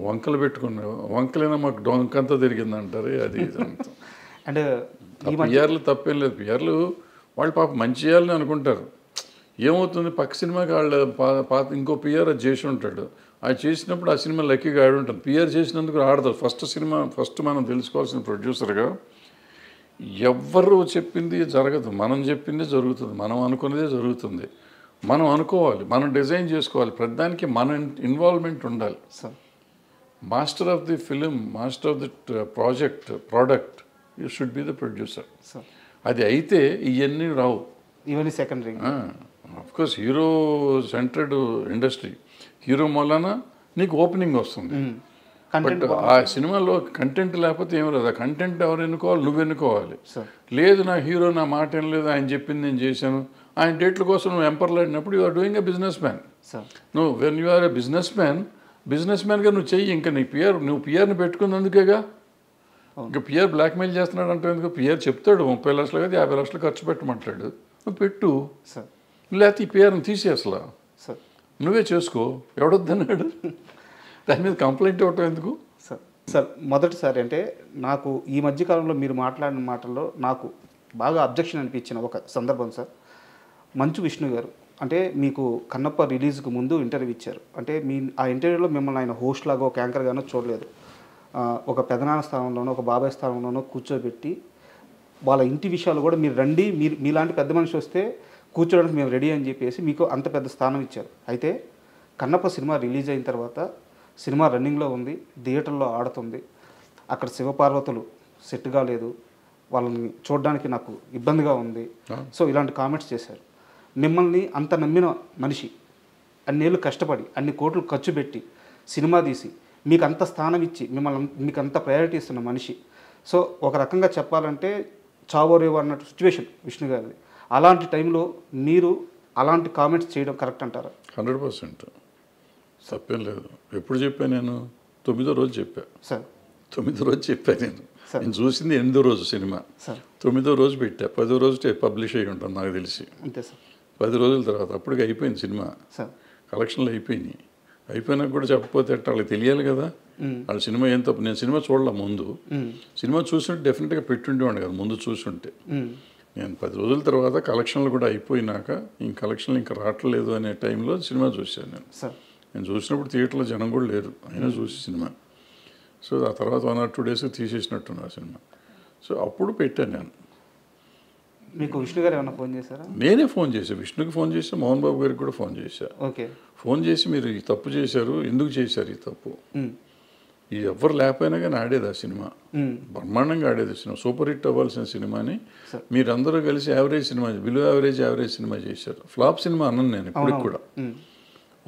వంకలు పెట్టుకున్నాం, వంకలైనా మాకు డొంకంతా తిరిగింది అంటారు. అది ఇదంతా అంటే పిఆర్లు తప్పేం లేదు. పిఆర్లు వాళ్ళు పాప మంచి చేయాలని అనుకుంటారు. ఏమవుతుంది, పక్క సినిమాకి వాళ్ళ పాత ఇంకో పిఆర్ అది చేసి ఉంటాడు, అది చేసినప్పుడు ఆ సినిమా లక్కీగా ఆడి ఉంటుంది. పిఆర్ చేసినందుకు ఆడతారు. ఫస్ట్ మనం తెలుసుకోవాల్సిన ప్రొడ్యూసర్గా ఎవ్వరు చెప్పింది జరగదు, మనం చెప్పిందే జరుగుతుంది, మనం అనుకునేదే జరుగుతుంది. మనం అనుకోవాలి, మనం డిజైన్ చేసుకోవాలి, ప్రతిదానికి మన ఇన్వాల్వ్మెంట్ ఉండాలి. Master of the film, master of the product you should be the producer. అది అయితే ఇవన్నీ రావు, ఇవన్నీ secondary. Of course hero centred industry, hero మూలన నీకు ఓపెనింగ్ వస్తుంది. బట్ ఆ సినిమాలో కంటెంట్ లేకపోతే ఏం లేదు. ఆ కంటెంట్ ఎవరు ఎన్నుకోవాలి, నువ్వు ఎన్నుకోవాలి. లేదు నా హీరో నా మాట ఏం లేదు, ఆయన చెప్పింది నేను చేశాను, ఆయన డేట్ల కోసం నువ్వు ఎంపర్లాడినప్పుడు you are doing a business man. నువ్వు when you are a business మ్యాన్గా నువ్వు చెయ్యి. ఇంకా నీ నువ్వు పిఆర్ని పెట్టుకున్నందుకేగా. ఇంకా పిఆర్ బ్లాక్మెయిల్ చేస్తున్నాడు అంటే ఎందుకు? పిఆర్ చెప్తాడు 30 లక్షలు కదా 50 లక్షలు ఖర్చు పెట్టమంటాడు, నువ్వు పెట్టు. లేకపోతే ఈ పిఆర్ని తీసి అసలు నువ్వే చేసుకో, ఎవడొద్దన్నాడు? దాని మీద కంప్లైంట్ ఇవ్వటం ఎందుకు? సార్ మొదటిసారి అంటే నాకు ఈ మధ్యకాలంలో మీరు మాట్లాడిన మాటల్లో నాకు బాగా అబ్జెక్షన్ అనిపించిన ఒక సందర్భం సార్. మంచు విష్ణు గారు అంటే మీకు కన్నప్ప రిలీజ్కి ముందు ఇంటర్వ్యూ ఇచ్చారు. అంటే ఆ ఇంటర్వ్యూలో మిమ్మల్ని ఆయన హోస్ట్ లాగా ఒక యాంకర్ గానో చూడలేదు. ఒక పెదనాన్న స్థానంలోనో ఒక బాబాయ్ స్థానంలోనో కూర్చోబెట్టి వాళ్ళ ఇంటి విషయాలు కూడా మీరు రండి, మీలాంటి పెద్ద మనిషి వస్తే కూర్చోడానికి మేము రెడీ అని చెప్పేసి మీకు అంత పెద్ద స్థానం ఇచ్చారు. అయితే కన్నప్ప సినిమా రిలీజ్ అయిన తర్వాత సినిమా రన్నింగ్లో ఉంది, థియేటర్లో ఆడుతుంది, అక్కడ శివపార్వతులు సెట్ కాలేదు, వాళ్ళని చూడడానికి నాకు ఇబ్బందిగా ఉంది, సో ఇలాంటి కామెంట్స్ చేశారు. మిమ్మల్ని అంత నమ్మిన మనిషి అన్నేళ్ళు కష్టపడి అన్ని కోట్లు ఖర్చు పెట్టి సినిమా తీసి మీకు అంత స్థానం ఇచ్చి మీకు అంత ప్రయారిటీ ఇస్తున్న మనిషి, సో ఒక రకంగా చెప్పాలంటే చావోరేవో అన్నట్టు సిచ్యువేషన్ విష్ణు గారిది. అలాంటి టైంలో మీరు అలాంటి కామెంట్స్ చేయడం కరెక్ట్ అంటారా? 100% తప్పేం లేదు. ఎప్పుడు చెప్పాను నేను? 9వ రోజు చెప్పా సార్. 9వ రోజు చెప్పాను నేను చూసింది 8వ రోజు సినిమా, 9వ రోజు పెట్టా, 10వ రోజు పబ్లిష్ అయ్యి ఉంటాను నాకు తెలిసి. అంతే సార్. 10 రోజుల తర్వాత అప్పటికి అయిపోయింది సినిమా, కలెక్షన్లు అయిపోయినాయి. అయిపోయినాక కూడా చెప్పకపోతే అట్లా వాళ్ళకి తెలియాలి కదా వాళ్ళ సినిమా ఏం తప్పు. నేను సినిమా చూడలే ముందు, సినిమా చూస్తుంటే డెఫినెట్గా పెట్టుండేవాడు కదా ముందు చూస్తుంటే. నేను 10 రోజుల తర్వాత కలెక్షన్లు కూడా అయిపోయినాక ఇంక కలెక్షన్లు ఇంకా రావట్లేదు అనే టైంలో సినిమా చూశాను నేను చూసినప్పుడు థియేటర్లో జనం కూడా లేరు, అయినా చూసి సినిమా. సో ఆ తర్వాత 1 or 2 days తీసేసినట్టున్నా సినిమా. సో అప్పుడు పెట్టాను నేను. మీకు విష్ణు గారు ఏమైనా ఫోన్ చేశారా? నేనే ఫోన్ చేశాను, విష్ణుకి ఫోన్ చేశా, మోహన్ బాబు గారికి కూడా ఫోన్ చేశాను. ఓకే. ఫోన్ చేసి మీరు ఈ తప్పు చేశారు, ఎందుకు చేశారు ఈ తప్పు, ఇది ఎవ్వరు లేకపోయినా కానీ ఆడేది ఆ సినిమా, బ్రహ్మాండంగా ఆడేది సినిమా, సూపర్ హిట్ అవ్వాల్సిన సినిమాని మీరందరూ కలిసి average cinema, below average cinema చేశారు. ఫ్లాప్ సినిమా అన్నాను నేను ఇప్పటికి కూడా.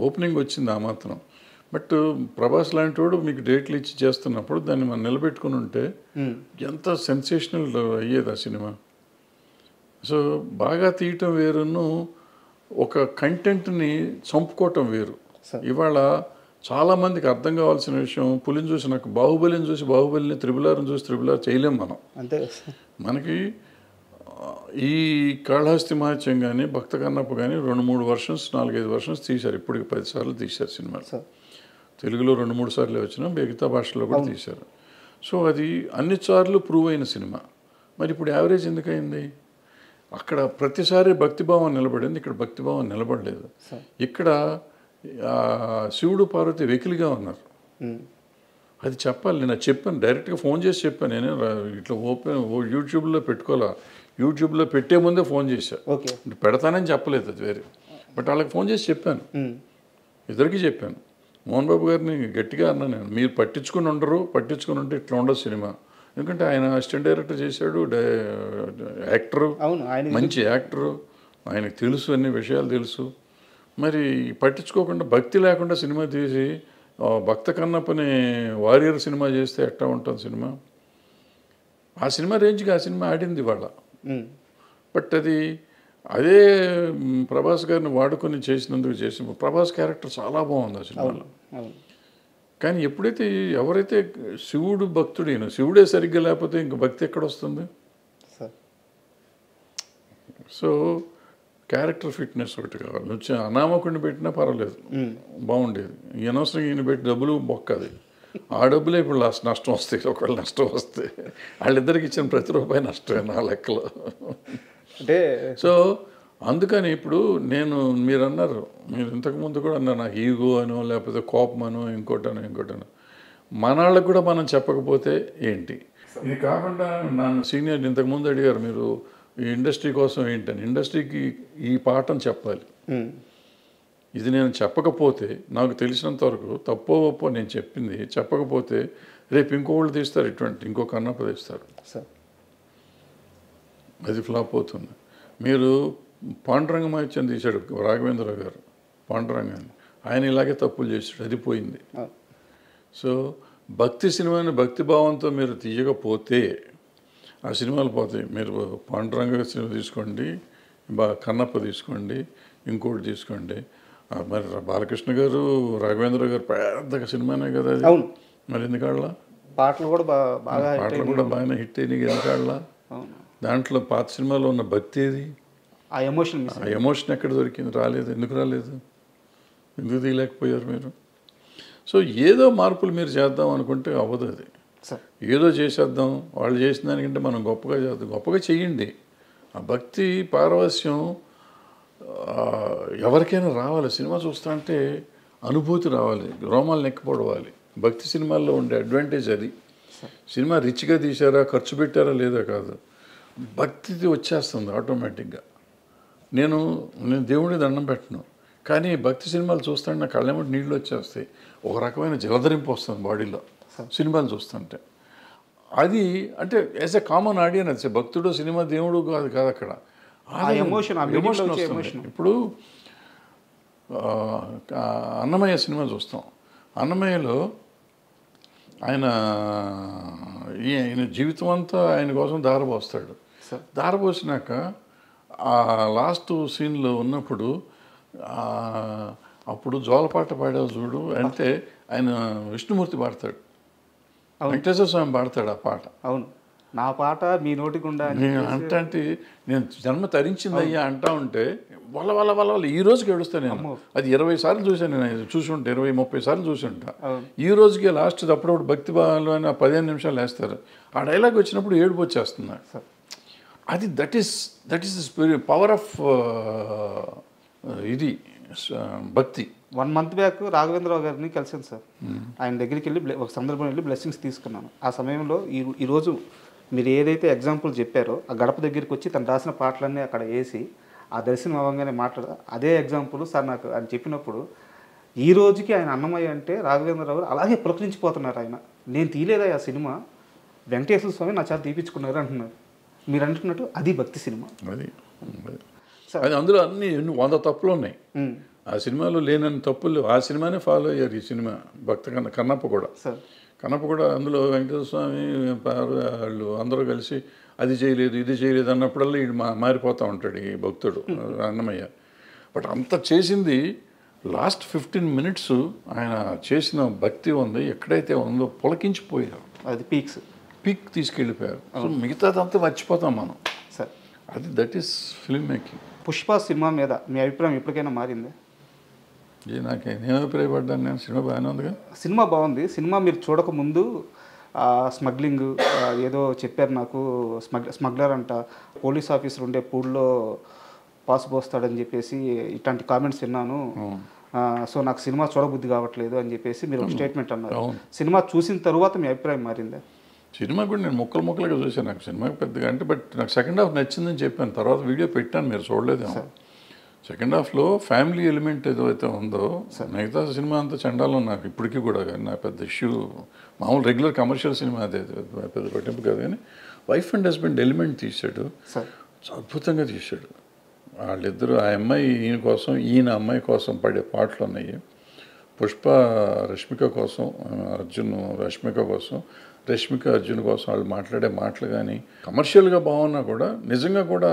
ఓపెనింగ్ వచ్చింది ఆ మాత్రం. బట్ ప్రభాస్ లాంటి వాడు మీకు డేట్లు ఇచ్చి చేస్తున్నప్పుడు దాన్ని మనం నిలబెట్టుకుని ఉంటే ఎంత సెన్సేషనల్ అయ్యేది ఆ సినిమా. సో బాగా తీయటం వేరును ఒక కంటెంట్ని చంపుకోవటం వేరు. ఇవాళ చాలామందికి అర్థం కావాల్సిన విషయం, పులిని చూసి నాకు బాహుబలిని చూసి బాహుబలిని, త్రిబులార్ని చూసి త్రిబులార్ చేయలేం మనం. అంతే. మనకి ఈ కాళహస్తి మహత్యం కానీ భక్త కన్నప్ప కానీ 2-3 వర్షన్స్ 4-5 వర్షన్స్ తీశారు. ఇప్పటికి 10 సార్లు తీశారు సినిమాలు. తెలుగులో 2-3 సార్లు వచ్చినా మిగతా భాషలో కూడా తీశారు. సో అది అన్ని సార్లు ప్రూవ్ అయిన సినిమా. మరి ఇప్పుడు యావరేజ్ ఎందుకయింది? అక్కడ ప్రతిసారి భక్తిభావం నిలబడింది, ఇక్కడ భక్తిభావం నిలబడలేదు. ఇక్కడ శివుడు పార్వతి వెకిలిగా ఉన్నారు. అది చెప్పాలి. నేను చెప్పాను, డైరెక్ట్గా ఫోన్ చేసి చెప్పాను. నేనే ఇట్లా యూట్యూబ్లో పెట్టుకోవాలా, యూట్యూబ్లో పెట్టే ముందే ఫోన్ చేశా. పెడతానని చెప్పలేదు, అది వేరే. బట్ వాళ్ళకి ఫోన్ చేసి చెప్పాను, ఇద్దరికి చెప్పాను. మోహన్ బాబు గారిని గట్టిగా అన్నా నేను, మీరు పట్టించుకుని ఉంటే ఇట్లా ఉండదు సినిమా. ఎందుకంటే ఆయన అసిస్టెంట్ డైరెక్టర్ చేశాడు, యాక్టరు, మంచి యాక్టరు, ఆయనకు తెలుసు, అన్ని విషయాలు తెలుసు. మరి పట్టించుకోకుండా భక్తి లేకుండా సినిమా తీసి భక్త కన్నప్పని వారియర్ సినిమా చేస్తే ఎట్లా ఉంటుంది సినిమా? ఆ సినిమా రేంజ్కి ఆ సినిమా ఆడింది ఇవాళ. బట్ అది అదే ప్రభాస్ గారిని వాడుకొని చేసినందుకు చేసిన ప్రభాస్ క్యారెక్టర్ చాలా బాగుంది ఆ సినిమాలో. కానీ ఎప్పుడైతే ఎవరైతే శివుడు భక్తుడైనా, శివుడే సరిగ్గా లేకపోతే ఇంక భక్తి ఎక్కడ వస్తుంది? సో క్యారెక్టర్ ఫిట్నెస్ ఒకటి కావాలి. వచ్చి అనామకుడిని పెట్టినా పర్వాలేదు, బాగుండేది. అనవసరంగా ఈయన పెట్టి డబ్బులు బొక్కది, ఆ డబ్బులే ఇప్పుడు నష్టం వస్తాయి. ఒకవేళ నష్టం వస్తే వాళ్ళిద్దరికి ఇచ్చిన ప్రతి రూపాయి నష్టమే నా లెక్కలో. అంటే సో అందుకని ఇప్పుడు మీరు అన్నారు, మీరు ఇంతకుముందు కూడా అన్నారు నాకు ఈగో అనో లేకపోతే కోపం అనో ఇంకోటనో మన వాళ్ళకు కూడా మనం చెప్పకపోతే ఏంటి? ఇది కాకుండా నన్ను సీనియర్ ఇంతకుముందు అడిగారు, మీరు ఈ ఇండస్ట్రీ కోసం ఏంటని. ఇండస్ట్రీకి ఈ పాఠం చెప్పాలి. ఇది నేను చెప్పకపోతే, నాకు తెలిసినంత వరకు తప్పో ఒప్పో నేను చెప్పింది చెప్పకపోతే రేపు ఇంకోళ్ళు తీస్తారు, ఇంకో కన్నప్ప తీస్తారు, అది ఫ్లాప్ అవుతుంది. మీరు పాండురంగ మహత్యం తీశాడు రాఘవేంద్రరావు గారు, పాండురంగాన్ని, ఆయన ఇలాగే తప్పులు చేశాడు, అది పోయింది. సో భక్తి సినిమాని భక్తి భావంతో మీరు తీయకపోతే ఆ సినిమాలు పోతాయి. మీరు పాండురంగ సినిమా తీసుకోండి, కన్నప్ప తీసుకోండి, ఇంకోటి తీసుకోండి. మరి బాలకృష్ణ గారు, రాఘవేంద్ర గారు పెద్ద సినిమానే కదా అది. అవును. మరి ఎందుకాళ్ళ పాటలు కూడా బాగా పాటలు కూడా బాగానే హిట్ అయినాయి ఎందుకాళ్ళ. దాంట్లో పాత సినిమాలో ఉన్న భక్తి ఏది? ఆ ఎమోషన్ ఆ ఎమోషన్ ఎక్కడ దొరికింది? రాలేదు. ఎందుకు రాలేదు? ఎందుకు తీయలేకపోయారు మీరు? సో ఏదో మార్పులు మీరు చేద్దాం అనుకుంటే అవ్వదు. అది ఏదో చేసేద్దాం, వాళ్ళు చేసిన దానికంటే మనం గొప్పగా చేద్దాం. గొప్పగా చెయ్యండి. ఆ భక్తి పారవస్యం ఎవరికైనా రావాలి. సినిమా చూస్తా అంటే అనుభూతి రావాలి, రోమాలు నెక్కిపోవాలి. భక్తి సినిమాల్లో ఉండే అడ్వాంటేజ్ అది. సినిమా రిచ్గా తీశారా, ఖర్చు పెట్టారా లేదా కాదు, భక్తి వచ్చేస్తుంది ఆటోమేటిక్గా. నేను దేవుడి దండం పెట్టను, కానీ భక్తి సినిమాలు చూస్తుంటే నా కళ్ళెమ్మటి నీళ్ళు వచ్చేస్తాయి. ఒక రకమైన జలధరింపు వస్తుంది బాడీలో సినిమాలు చూస్తుంటే. అది అంటే యాజ్ ఎ కామన్ ఆడియన్స్, భక్తుడు సినిమా దేవుడు కాదు కాదు అక్కడ ఎమోషన్ వస్తుంది. ఇప్పుడు అన్నమయ్య సినిమా చూస్తాం. అన్నమయ్యలో ఆయన జీవితం అంతా ఆయన కోసం దారపోస్తాడు. దారపోసినాక ఆ లాస్ట్ సీన్లో ఉన్నప్పుడు అప్పుడు జోలపాట పాడావు చూడు అంటే ఆయన విష్ణుమూర్తి పాడతాడు, వెంకటేశ్వర స్వామి పాడతాడు ఆ పాట. అవును, నా పాట మీ నోటికి అంటే నేను జన్మ తరించిందయ్యా అంటా ఉంటే వల్ల వల్ల వల్ల వల్ల ఈ రోజుకి ఏడుస్తాను నేను. అది 20 సార్లు చూశాను నేను, చూసి ఉంటా 20-30 సార్లు చూసి ఉంటా. ఈ రోజుకి లాస్ట్ అప్పుడప్పుడు భక్తి భావాలు అని 15 నిమిషాలు వేస్తారు. ఆ డైలాగ్ వచ్చినప్పుడు ఏడుపు వచ్చేస్తుంది. అది దట్ ఈస్ పవర్ ఆఫ్ ఇది భక్తి. 1 మంత్ బ్యాక్ రాఘవేంద్రరావు గారిని కలిసాను సార్. ఆయన దగ్గరికి వెళ్ళి ఒక సందర్భం వెళ్ళి బ్లెస్సింగ్స్ తీసుకున్నాను. ఆ సమయంలో ఈరోజు మీరు ఏదైతే ఎగ్జాంపుల్ చెప్పారో ఆ గడప దగ్గరికి వచ్చి తను రాసిన పాటలన్నీ అక్కడ వేసి ఆ దర్శనం అవ్వగానే అదే ఎగ్జాంపుల్ సార్ నాకు ఆయన చెప్పినప్పుడు ఈ రోజుకి ఆయన అన్నమయ్య అంటే రాఘవేంద్రరావు గారు అలాగే పులకరించిపోతున్నారు. ఆయన నేను తీయలేదా ఆ సినిమా, వెంకటేశ్వర స్వామి నా చేత తీపించుకున్నారు అంటున్నారు. మీరు అంటున్నట్టు అది భక్తి సినిమా. అది అందులో అన్ని 100 తప్పులు ఉన్నాయి. ఆ సినిమాలో లేనన్ని తప్పులు ఆ సినిమానే ఫాలో అయ్యారు. ఈ సినిమా కన్నప్ప కూడా అందులో వెంకటేశ్వర స్వామి వాళ్ళు అందరూ కలిసి అది చేయలేదు ఇది చేయలేదు అన్నప్పుడల్లా వీడు మారిపోతూ ఉంటాడు ఈ భక్తుడు అన్నమయ్య. బట్ అంత చేసింది లాస్ట్ 15 minutes ఆయన చేసిన భక్తి ఉంది ఎక్కడైతే ఉందో పులకించిపోయారు. అది పీక్ తీసుకెళ్ళిపోయారు. సో మిగతాదంతా మర్చిపోతాం మనం. అది that is film making. Pushpa cinema మీద మీ అభిప్రాయం ఎప్పటికైనా మారిందా? నేను అభిప్రాయపడ్డాను. నేను సినిమా బాగానే ఉందిగా. సినిమా బాగుంది. సినిమా మీరు చూడకముందు స్మగ్లింగ్ ఏదో చెప్పారు నాకు, స్మగ్లర్ అంట, పోలీస్ ఆఫీసర్ ఉండే పూల్లో పాసు పోస్తాడని చెప్పేసి ఇట్లాంటి కామెంట్స్ విన్నాను. సో నాకు సినిమా చూడబుద్ధి కావట్లేదు అని చెప్పేసి మీరు ఒక స్టేట్మెంట్ అన్నారు. సినిమా చూసిన తర్వాత మీ అభిప్రాయం మారిందా? సినిమా కూడా నేను ముక్కలుగా చూసాను. నాకు సినిమా పెద్దగా అంటే బట్ నాకు సెకండ్ హాఫ్ నచ్చిందని చెప్పాను. తర్వాత వీడియో పెట్టాను, మీరు చూడలేదేమో. సెకండ్ హాఫ్లో ఫ్యామిలీ ఎలిమెంట్ ఏదైతే ఉందో, మిగతా సినిమా అంతా చండాలో నాకు ఇప్పటికీ కూడా. కానీ నా పెద్ద ఇష్యూ మామూలు రెగ్యులర్ కమర్షియల్ సినిమా అదే పెద్ద పట్టింపు కాదు. కానీ వైఫ్ అండ్ హస్బెండ్ ఎలిమెంట్ తీశాడు, అద్భుతంగా తీశాడు. వాళ్ళిద్దరూ ఆ అమ్మాయి ఈయన కోసం, ఈయన అమ్మాయి కోసం పడే పాటలు ఉన్నాయి. పుష్ప రష్మిక కోసం, అర్జున్ రష్మిక కోసం, రష్మిక అర్జున్ కోసం వాళ్ళు మాట్లాడే మాటలు కానీ కమర్షియల్గా బాగున్నా కూడా నిజంగా కూడా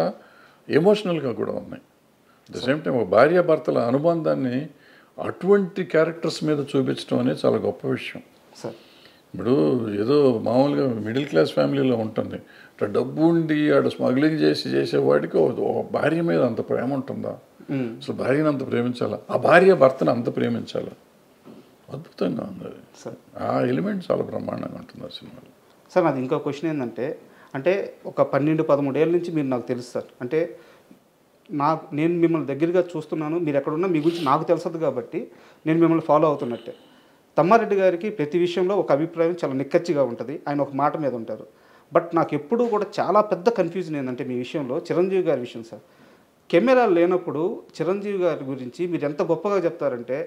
ఎమోషనల్గా కూడా ఉన్నాయి. ద సేమ్ టైం ఒక భార్యాభర్తల అనుబంధాన్ని అటువంటి క్యారెక్టర్స్ మీద చూపించడం అనేది చాలా గొప్ప విషయం. ఇప్పుడు ఏదో మామూలుగా మిడిల్ క్లాస్ ఫ్యామిలీలో ఉంటుంది, ఇట్లా డబ్బు ఉండి ఆడ స్మగ్లింగ్ చేసేవాడికి ఒక భార్య మీద అంత ప్రేమ ఉంటుందా? అసలు భార్యను అంత ప్రేమించాలా, ఆ భార్య భర్తను అంత ప్రేమించాలా? అద్భుతంగా ఉంది అది. ఆ ఎలిమెంట్ చాలా బ్రహ్మాండంగా ఉంటుంది ఆ సినిమాలో. సార్ నాది ఇంకో క్వశ్చన్ ఏంటంటే, అంటే ఒక 12-13 ఏళ్ళ నుంచి మీరు నాకు తెలుసు సార్. అంటే నేను మిమ్మల్ని దగ్గరగా చూస్తున్నాను, మీరు ఎక్కడున్నా మీ గురించి నాకు తెలుసదు కాబట్టి నేను మిమ్మల్ని ఫాలో అవుతున్నట్టే. తమ్మారెడ్డి గారికి ప్రతి విషయంలో ఒక అభిప్రాయం చాలా నిక్కచ్చిగా ఉంటుంది, ఆయన ఒక మాట మీద ఉంటారు. బట్ నాకు ఎప్పుడూ కూడా చాలా పెద్ద కన్ఫ్యూజన్ ఏంటంటే మీ విషయంలో చిరంజీవి గారి విషయం సార్. కెమెరా లేనప్పుడు చిరంజీవి గారి గురించి మీరు ఎంత గొప్పగా చెప్తారంటే,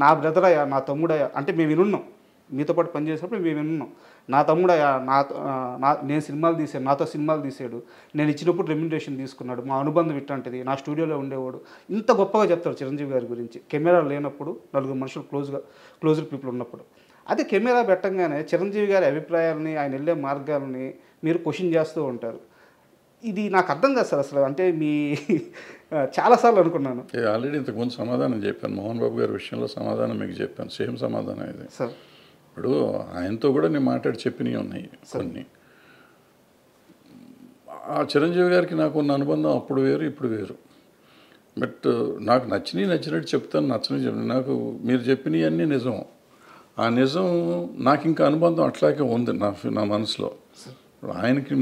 నా బ్రదరయ్యా, నా తమ్ముడయ్యా, అంటే మేము వినున్నాం, మీతో పాటు పనిచేసినప్పుడు మేము వినున్నాం, నా తమ్ముడయ్యా, నేను సినిమాలు తీసాను, నాతో సినిమాలు తీసాడు, నేను ఇచ్చినప్పుడు రెమ్యునరేషన్ తీసుకున్నాడు, మా అనుబంధం ఇట్లాంటిది, నా స్టూడియోలో ఉండేవాడు, ఇంత గొప్పగా చెప్తారు చిరంజీవి గారి గురించి కెమెరా లేనప్పుడు, 4 మనుషులు క్లోజ్డ్ పీపుల్ ఉన్నప్పుడు. అదే కెమెరా పెట్టంగానే చిరంజీవి గారి అభిప్రాయాలని ఆయన వెళ్ళే మార్గాలని మీరు క్వశ్చన్ చేస్తూ ఉంటారు. ఇది నాకు అర్థం కాదు సార్ అసలు. అంటే మీ చాలాసార్లు అనుకున్నాను. ఆల్రెడీ ఇంతకుముందు సమాధానం చెప్పాను, మోహన్ బాబు గారి విషయంలో సమాధానం మీకు చెప్పాను, సేమ్ సమాధానం ఇది సార్. ఇప్పుడు ఆయనతో కూడా నేను మాట్లాడి చెప్పినవి ఉన్నాయి కొన్ని. ఆ చిరంజీవి గారికి నాకు ఉన్న అనుబంధం అప్పుడు వేరు ఇప్పుడు వేరు. బట్ నాకు నచ్చినట్టు చెప్తాను, నచ్చని చెప్తాను. నాకు మీరు చెప్పినవి అన్నీ నిజం. ఆ నిజం నాకు ఇంకా అనుబంధం అట్లాగే ఉంది నా మనసులో. ఆయనకి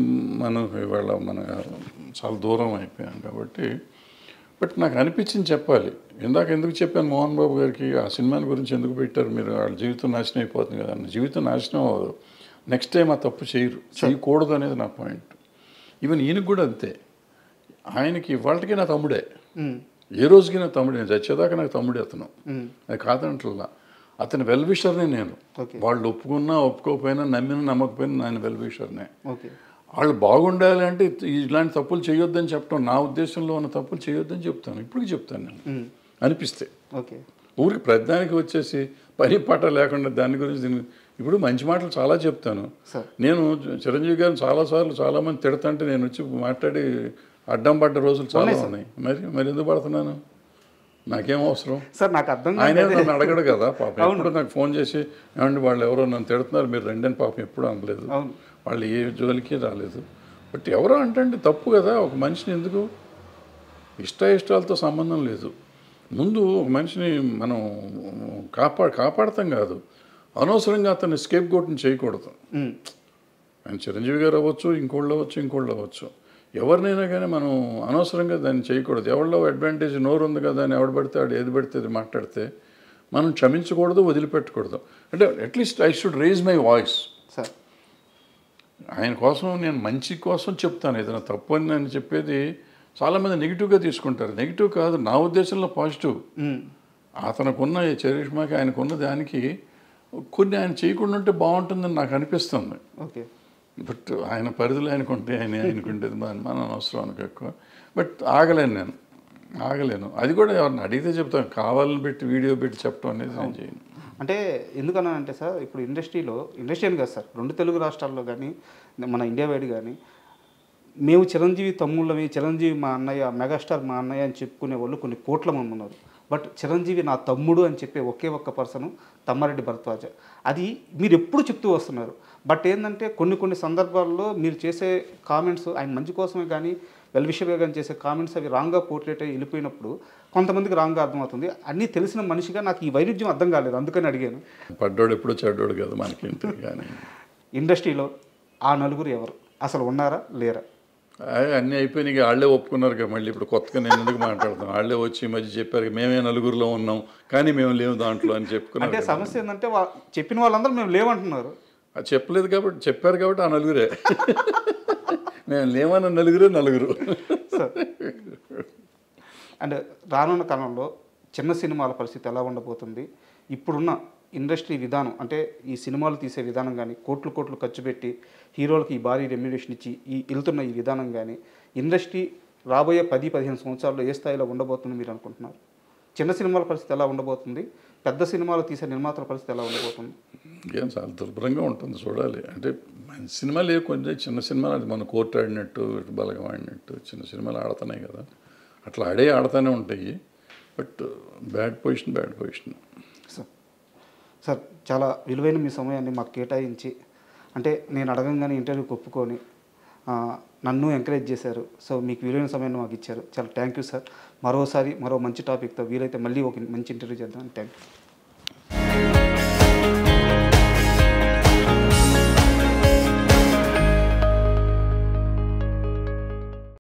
మనం ఇవాళ మన చాలా దూరం అయిపోయాం కాబట్టి. బట్ నాకు అనిపించింది చెప్పాలి. ఎందుకు చెప్పాను మోహన్ బాబు గారికి ఆ సినిమాని గురించి ఎందుకు పెట్టారు మీరు, వాళ్ళ జీవితం నాశనం అయిపోతుంది కదా. జీవితం నాశనం అవ్వదు, నెక్స్ట్ టైం ఆ తప్పు చేయకూడదు అనేది నా పాయింట్. ఈవెన్ ఈయనకు కూడా అంతే. ఆయనకి ఇవాళకి నా తమ్ముడే, ఏ రోజుకి నా తమ్ముడే, నేను చచ్చేదాకా నాకు తమ్ముడే అతను. అది కాదంటల్లా, అతని వెల్ విషర్నే నేను. వాళ్ళు ఒప్పుకున్నా ఒప్పుకోకపోయినా, నమ్మినా నమ్మకపోయినా నేను వెల్ విషర్నే. వాళ్ళు బాగుండాలి అంటే ఇలాంటి తప్పులు చేయొద్దని చెప్పడం, నా ఉద్దేశంలో ఉన్న తప్పులు చేయొద్దని చెప్తాను, ఇప్పటికి చెప్తాను నేను అనిపిస్తే. ఊరికి ప్రతిదానికి వచ్చేసి పని పాట లేకుండా దాని గురించి ఇప్పుడు మంచి మాటలు చాలా చెప్తాను నేను. చిరంజీవి గారిని చాలాసార్లు చాలామంది తిడతంటే నేను వచ్చి మాట్లాడి అడ్డం పడ్డ రోజులు చాలా ఉన్నాయి. మరి ఎందుకు పడుతున్నాను, నాకేం అవసరం సార్? నాకు అర్థం ఆయన నన్ను అడగడు కదా పాపం. ఎప్పుడు నాకు ఫోన్ చేసి ఏమండి వాళ్ళు ఎవరో నన్ను తిడుతున్నారు మీరు రండి అని పాపం ఎప్పుడు అనలేదు. వాళ్ళు ఏ జోలికి రాలేదు. బట్ ఎవరో అంటే తప్పు కదా. ఒక మనిషిని ఎందుకు ఇష్టాలతో సంబంధం లేదు. ముందు ఒక మనిషిని మనం కాపాడతాం కాదు, అనవసరంగా అతన్ని స్కేప్ గోట్ని చేయకూడదు. ఆయన చిరంజీవి గారు అవ్వచ్చు, ఇంకోళ్ళు అవ్వచ్చు, ఎవరినైనా కానీ మనం అనవసరంగా దాన్ని చేయకూడదు. ఎవరిలో అడ్వాంటేజ్ నోరు ఉంది కదా అని ఎవడు పడితే వాడు ఏది పడితే అది మాట్లాడితే మనం క్షమించకూడదు, వదిలిపెట్టకూడదు. అంటే at least I should raise my voice. Sir ఆయన కోసం నేను మంచి కోసం చెప్తాను. ఏదైనా తప్పు అని నేను చెప్పేది చాలామంది నెగిటివ్గా తీసుకుంటారు. నెగిటివ్ కాదు, నా ఉద్దేశంలో పాజిటివ్. అతనుకున్న చరిష్మాకి ఆయనకున్న దానికి కొన్ని ఆయన చేయకుండా ఉంటే బాగుంటుందని నాకు అనిపిస్తుంది. బట్ ఆయన పరిధిలో ఆయనకుంటే ఆయనకుంటేది మన అవసరం అనుకో ఎక్కువ. బట్ ఆగలేను. అది కూడా ఎవరిని అడిగితే చెప్తాను, కావాలని పెట్టి వీడియో పెట్టి చెప్పడం అనేది నేను చేయను. అంటే ఎందుకన్నానంటే సార్, ఇప్పుడు ఇండస్ట్రీ అని కాదు సార్, 2 తెలుగు రాష్ట్రాల్లో కానీ మన ఇండియా వైడ్ కానీ మేము చిరంజీవి తమ్ముళ్ళవి, చిరంజీవి మా అన్నయ్య, మెగాస్టార్ మా అన్నయ్య అని చెప్పుకునే వాళ్ళు కొన్ని కోట్ల మంది ఉన్నారు. బట్ చిరంజీవి నా తమ్ముడు అని చెప్పే ఒకే ఒక్క పర్సన్ తమ్మారెడ్డి భరద్వాజ. అది మీరు ఎప్పుడు చెప్తూ వస్తున్నారు. బట్ ఏంటంటే కొన్ని సందర్భాల్లో మీరు చేసే కామెంట్స్ ఆయన మంచి కోసమే కానీ వెల్ విషయంగా కానీ చేసే కామెంట్స్ అవి రాంగ్గా పోర్ట్రేట్ అయ్యి వెళ్ళిపోయినప్పుడు కొంతమందికి రాంగ్గా అర్థమవుతుంది. అన్నీ తెలిసిన మనిషిగా నాకు ఈ వైరుధ్యం అర్థం కాలేదు, అందుకని అడిగాను. పడ్డోడు ఎప్పుడు చెడ్డోడు కదా మనకి. కానీ ఇండస్ట్రీలో ఆ నలుగురు ఎవరు అసలు ఉన్నారా లేరా? అన్నీ అయిపోయినాయి, వాళ్ళే ఒప్పుకున్నారు కదా. మళ్ళీ ఇప్పుడు కొత్తగా నేను ఎందుకు మాట్లాడతాను, వాళ్ళే వచ్చి ఈ మధ్య చెప్పారు మేమే నలుగురిలో ఉన్నాం కానీ మేము లేవు దాంట్లో అని చెప్పుకున్నాం. అంటే సమస్య ఏంటంటే చెప్పిన వాళ్ళందరూ మేము లేవంటున్నారు. అది చెప్పలేదు కాబట్టి, చెప్పారు కాబట్టి ఆ నలుగురే. మేము లేవన్న నలుగురు. అండ్ రానున్న కాలంలో చిన్న సినిమాల పరిస్థితి ఎలా ఉండబోతుంది? ఇప్పుడున్న ఇండస్ట్రీ విధానం అంటే ఈ సినిమాలు తీసే విధానం కానీ, కోట్లు ఖర్చు పెట్టి హీరోలకి ఈ భారీ రెమ్యునరేషన్ ఇచ్చి వెళ్తున్న ఈ విధానం కానీ, ఇండస్ట్రీ రాబోయే 10-15 సంవత్సరాల్లో ఏ స్థాయిలో ఉండబోతుంది మీరు అనుకుంటున్నారు? చిన్న సినిమాల పరిస్థితి ఎలా ఉండబోతుంది? పెద్ద సినిమాలు తీసే నిర్మాతల పరిస్థితి ఎలా ఉండబోతుంది? ఏం చాలా దుర్భరంగా ఉంటుంది, చూడాలి. అంటే మంచి సినిమాలు కొంచెం చిన్న సినిమాలు అది మన కోర్టు ఆడినట్టు, బలగం ఆడినట్టు చిన్న సినిమాలు ఆడుతున్నాయి కదా, అట్లా ఆడుతూనే ఉంటాయి. But bad position. సార్ చాలా విలువైన మీ సమయాన్ని మాకు కేటాయించి, అంటే నేను అడగంగానే ఇంటర్వ్యూకి ఒప్పుకొని నన్ను ఎంకరేజ్ చేశారు. సో మీకు విలువైన సమయాన్ని మాకు ఇచ్చారు, చాలా థ్యాంక్ యూ సార్. మరో మంచి టాపిక్తో వీలైతే మళ్ళీ ఒక మంచి ఇంటర్వ్యూ చేద్దాం. Thank you.